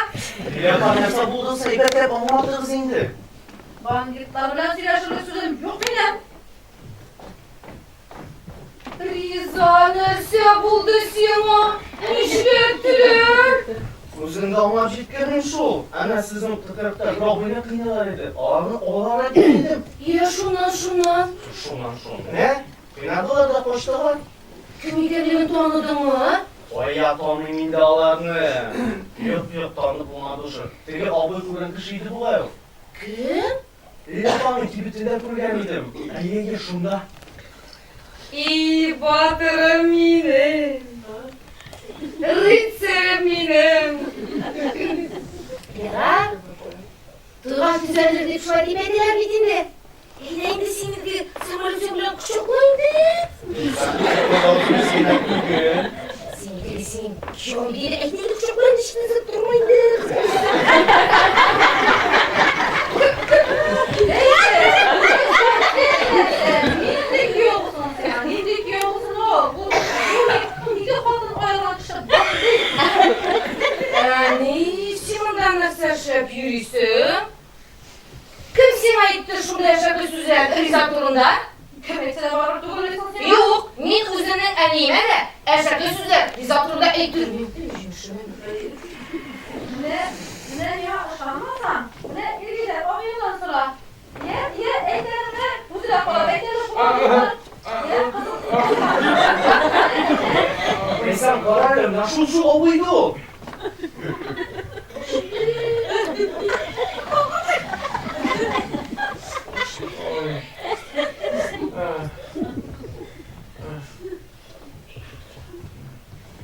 Yapar, nasıl buldun sayıda olmadığınız indi. Banditlar bilen silahşılık sözüm yok bilen. Riza nerse buldu siyama. İşlettiler. O'zingda omad yetganing shu. Ana sizning qiqiriqda robina qiynalar edi. Olarni olar edim. Ya şundan. Shundan. Ne? Qiynadilarda qo'shdilar. Kim ekanligini tanıdın mı? Voy yatoming mindalarni. Yo'q, tanib bo'lmadi o'sha. Tegi obul ko'rgan kishi edi bu. Kim? Yatoming kibitida turgan edim. Ayega shunda. İyi batırım benim. Ritserim benim. Ya, Tuğan düzenleri de şöyle demediler midinde. Neydi senin samarlıcın bilen küçüklaydı? Senin kim değil, ekmeği küçüklerin dışında zıp durmaydı. Neydi yoksun sen, neydi yoksun o? Bu iki kadın ayraçı. Ne işin ondan nasıl şöp yürüysün? Kim sana ayıptır şunda yaşadığı sözler Rıza turunda? Kömekse varır doğru sen. Yok, men özünün əliyimə də yaşadığı sözler Rıza turunda ayıptır. Ne ya aşağımasan? Ne ilgiler oyundan sonra? Ye eklerine bu silah falan eklerine kullanılır. Ye kızım. Sen qarayım, nasıl obuydu o?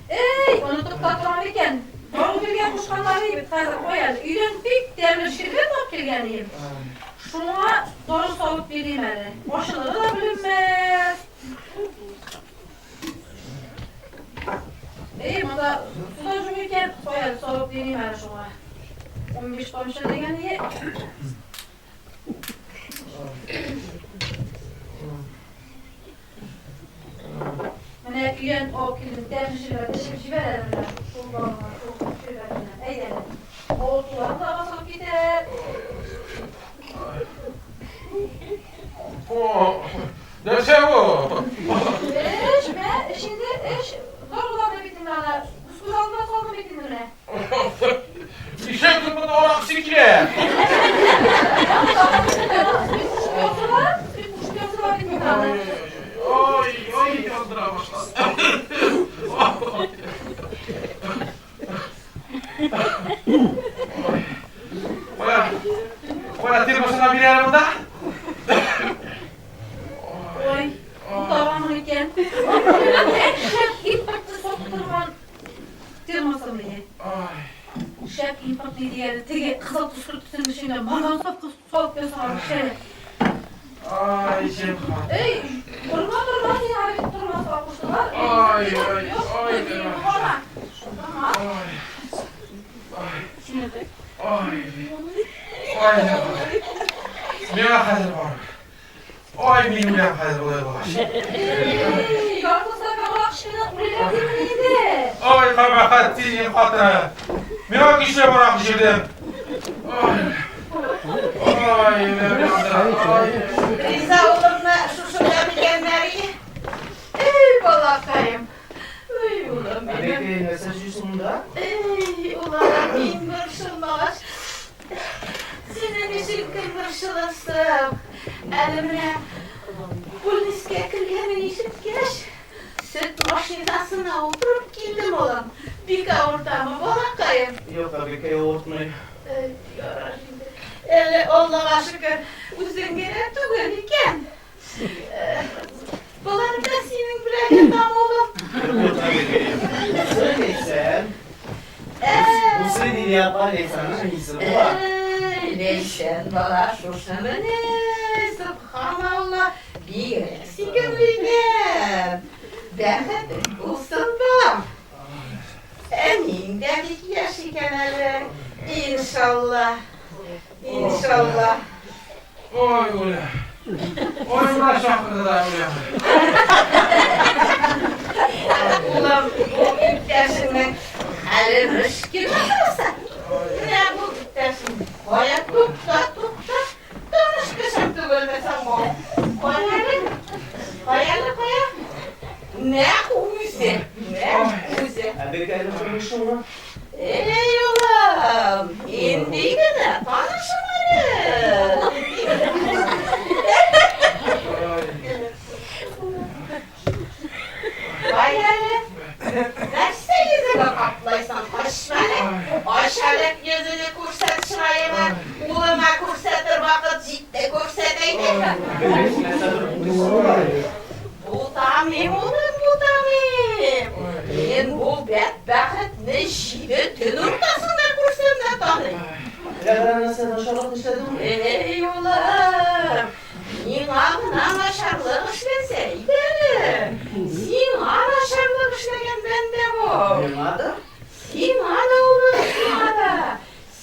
Ey, onu tıklatmam iken. Onu bilgen kuşkanları gibi hazır koyardı. Üyden pek demir şirket top kirgeniyim. Şuna doğru salıp vereyim hele. Başını da bilinmez. İyi, bana suda cümleyken soyadı salıp vereyim hele şuna. 15 tomşa degen iyi. Mene üyen o kilin dermişler, deşimşi verelim. Şuradan, şuradan, eylerim. Oğultularını da basılıp gider. Dese bu. Şimdi zor kulağına bittin bana. Kusur altına sorma bittin mi? Bir şey kırmızı orak sikre. Bir kuşkuyorsa var bittin bana. Ay yandıra başladı. Oya termosuna bir yanımda. Oy, bu davamın iken. İmpaklı sokturman. Termosum diye. Şef impaklı diye. Tege kızıl kuşkurtusunun içinde. Bana soktu soğuk bir sarı şey. Ay Cemhan. Ey, durma sen abi durma sokmuşlar. Ay. Tamam. Şimdi. Ay. Ne hazır var. Ay benim ne hazır olay. Yorulsa kalak şimdi buraya girmeydi. Ay kabahat sizin hatırı. Merak işle bırakışırdım. Ay Rıza oğlumla şuşuna bilenleri. Ey balakayım. Ey ulan benim. Peki mesaj yüzünde? Ey ulan bin kırşılmaz. Senin için kırşılırsın. Elimine poliske kirgenin işitkeş. Süt maşinasına oturup geldim oğlum. Bir kavurda mı balakayım? Yok abi ki yoğurtmayı. Allah'a şükür uzun gene tügül iken. Bunları da senin bire tam oğlum. Yok abi ki. Söyleysen. Bu seni yapan insanın iyisi bu var. Neysen bana şuşa beni. Subhanallah. Bir eksikim bilmem. Berhetin olsun bam. Emin dedik yaşıkeneler. İnşallah. İnşallah. Oy ulan. Oy ulan şapkada da ulan. Ulan bu dersinden hali rışkı mısın? Ne bu dersin? Koya tukta. Danışkışım tügülmesen bu. Koya. Ne uyuze? Abi ki konuşun mu? Ey ulan, indi gene tanışmalı. Vay hele, derste yüzüne kaplaysan taşmalı. Aşağılık yüzünü kurset şuraya ulama kursettir vakit ciddi kurseteydi. Bu tamim oğlum bu tamim. Ben bu bedbahtni şiiri tün ortasında kursemde tanıyım. Ya nasıl başarılı işledim? Ey ulan, sen ağına başarılı işlenseydi. Sen başarılı işlegen bende bu. Bilmadı. Sen oğlum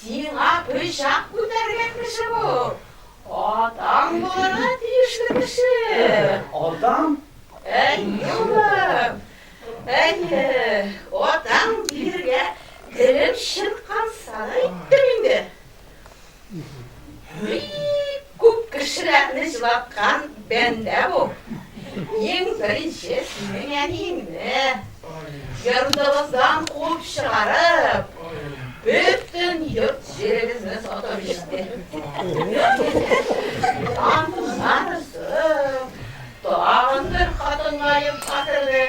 sen bıçak ko'targan kishi bu. Odam bo'ladi tegishli kishi. Adam? Ey oğlum. Ey odam birga dilim shirqansa aytdim endi. Ko'p kishilarni jilatgan benda bu. Eng birinchi sening yaningni yurtimizdan quvib chiqarib bütün yurt yerimizni sotib ishdi. Anlarısın, dağındır kadınlayıp batırdı.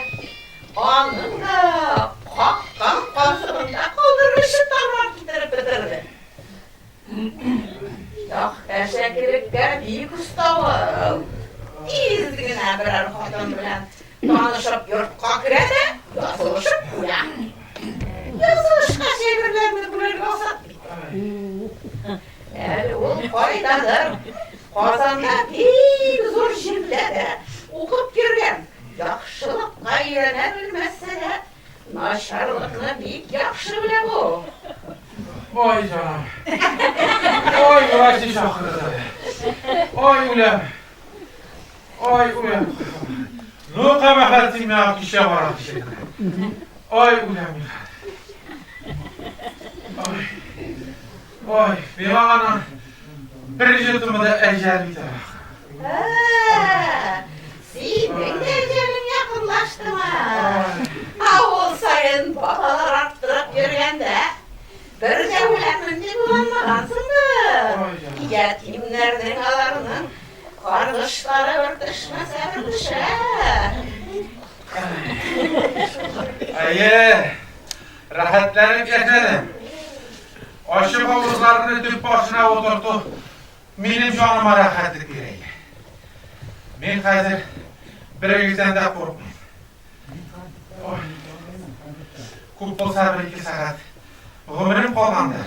Anında kalktan kasırında kaldırışı tamam bitirip bitirdi. Yok eşeklikte büyük ustavım. İzgine birer kadın bilen tanışıp yurtqa kiredi, yazılışıp kuya. Yazılışqa çevirlerini bilir basat. Ol qaydadır, Qozonda bek zo'r jimlada o'qib kirgan. Yaxshilikqa yana bilmasa-da, nasharlikni bek yaxshi biladi u. Oy canım. Oy uğraşı şahırdı. Oy ulan. Oy ulan. Ne kabahatim ya kişe var kişi. Oy ulan. Oy. Oy. Bir ana. Bir yudum da ecel bir taraf. Senin de ecelin yakınlaştı mı? Avul sayın babalar arttırıp yürüyende bir de ulanmın diye bulanmagansın mı? Yetimlerden alarının kardeşleri örtüşmese bir düşe. Ayı. Rahatlanıp yaşadım. Aşı havuzlarını tüp başına oturdu. Benim canıma rahatlık vereyim. Ben hazır bir yüzden de korkmayayım. Oy. Көп olsa bir iki saat. Ömrüm kalmandır.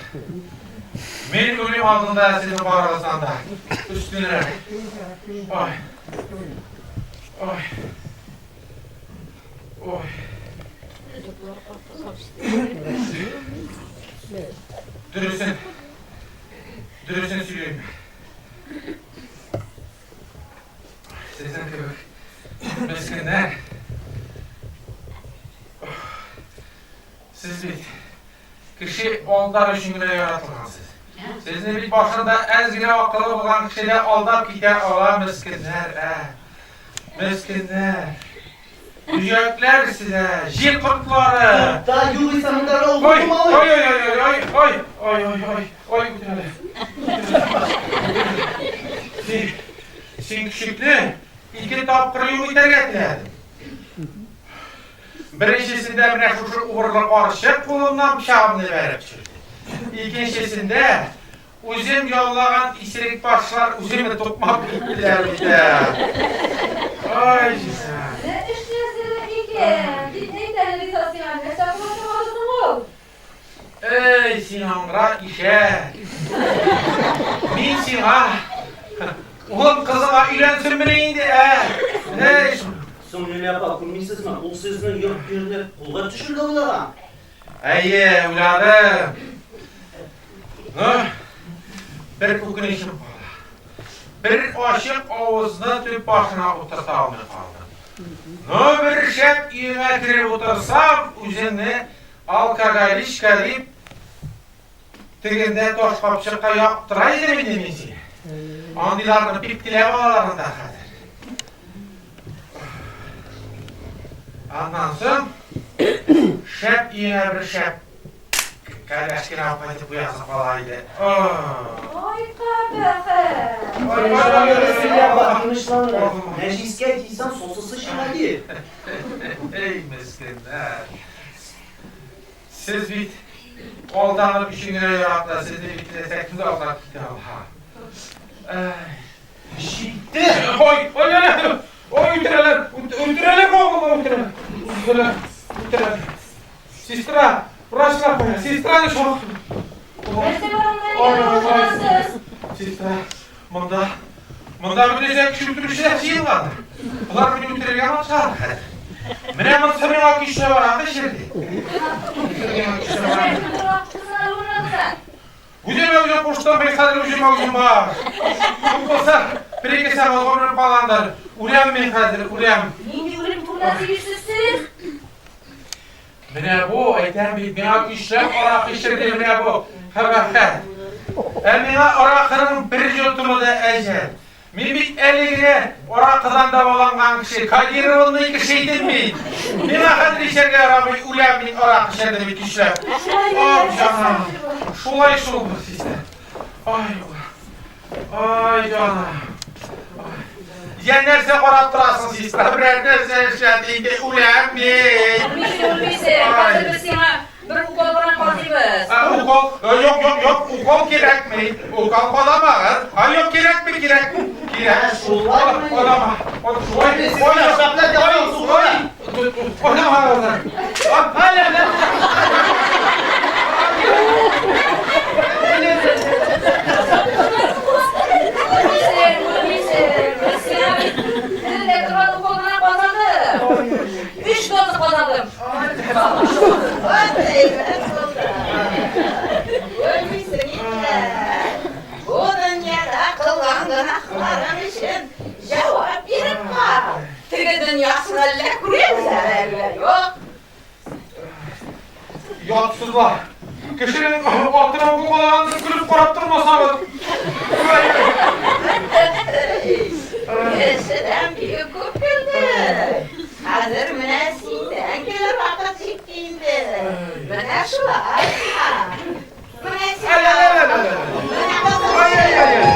Men ölüm aldığında seni bağırırsan da üstüne. Oy. Oy. Oy. Dürüsün söyleyeyim. Sizin gibi miskinler. Siz bir kişi onlar üçün güne yaratılgansız. Sizni bir başında ezgine akıllı olan kişiler aldap gider ola miskinler. Miskinler. Yücekler size, jil kurtları. Da yürüysen oldu Oy, mu? oy, oy, oy, oy, oy, oy, oy, oy, oy, götürelim. Sen küçüklü, iki tapkır yumurtlar getirdim. Birincisinde mine şu uğurluk arışıp kolundan bıçağını verip sürdü. İkincisinde uzun yollagan isirik başlar uzun tutmak gittiler bir de. Ay güzel. Ne işleyesiniz iken? Dinleyin televizyonu. Mesela konuşmadınız mı? Ey Sinan'ra işe. Min Sinan. Oğlum kızıma ülensin mi neydi Ne iş? So'ngilab bilmaysizmi? U sizni yurt yerda qo'lga tushirdi ular. Ey uladım. Bir o'kinishim qoldi. Bir oshiq ovuzni tüp başına o'tirta olmay qoldim. Bir shab uyima kirib o'tirsam, o'zimni alkogolishka deb teginde tosh qopchiqqa yoqtiraydi meni mensi. Ondilarni piptilab olalarında hozir. Ondan so'ng shab uyima bir shab kalashkina opaytib bu yoqqa qolaydi. Ay qabaha. Sizga bakmışlar. Meclisga deysan so'sisi shiradi. Ey miskinler. Siz bit oldanıp işine yaratla, sizni bitlesek kimde oldan gitti Allah. Şitti. Oy, oy yana. Oy öldürelim oğlum, öldürelim. Sistra, uğraşlar koyun. Sistra'nı çok. Sistra, Munda bir de kültürlüşler şey vardı. Bunlar beni öldürürken açar. Mene mısırın o kişi var, adı şimdi. Güzel öyle koştum, ben kadar güzel mağazım var. Bu olsa bir iki saat olmanın falandır. Ulan ben kadar, ulan. Şimdi ölüm turları yüzsüzsünüz. Mene bu, ayten bir bina işlem, orak işlerdir mene bu. Habakar. Mene orakının bir yutumu da ecel. Men bir elige orakıdan da olangan kişi, kagiri onun iki şeydir mi? Mene kadar işlerge aramı, ulan ben orak işlerdir bir işlem. Oh canım. Şulay şul bu sizde. Ay canım. Yen nerse qorattırasın sizde, birer nerse işlediydi, ulan ben. Bilmeyse, hazır biz sana bir ukol bilan qolamiz. Ukol? Yok, ukol kerakmi? Ukol qolamaz. Yok kerakmi? Kerak. Olama. Olama. Derler yok. Yatsızlar. Kişinin altına bu kadar gülüp karaptırmasam. Eskiden büyük köpüldü. Hazır mene sinden gelir vakit çektiğinde. Mene şu var. Mene sen. Ay ay ay ay. Mene Ay ay ay ay.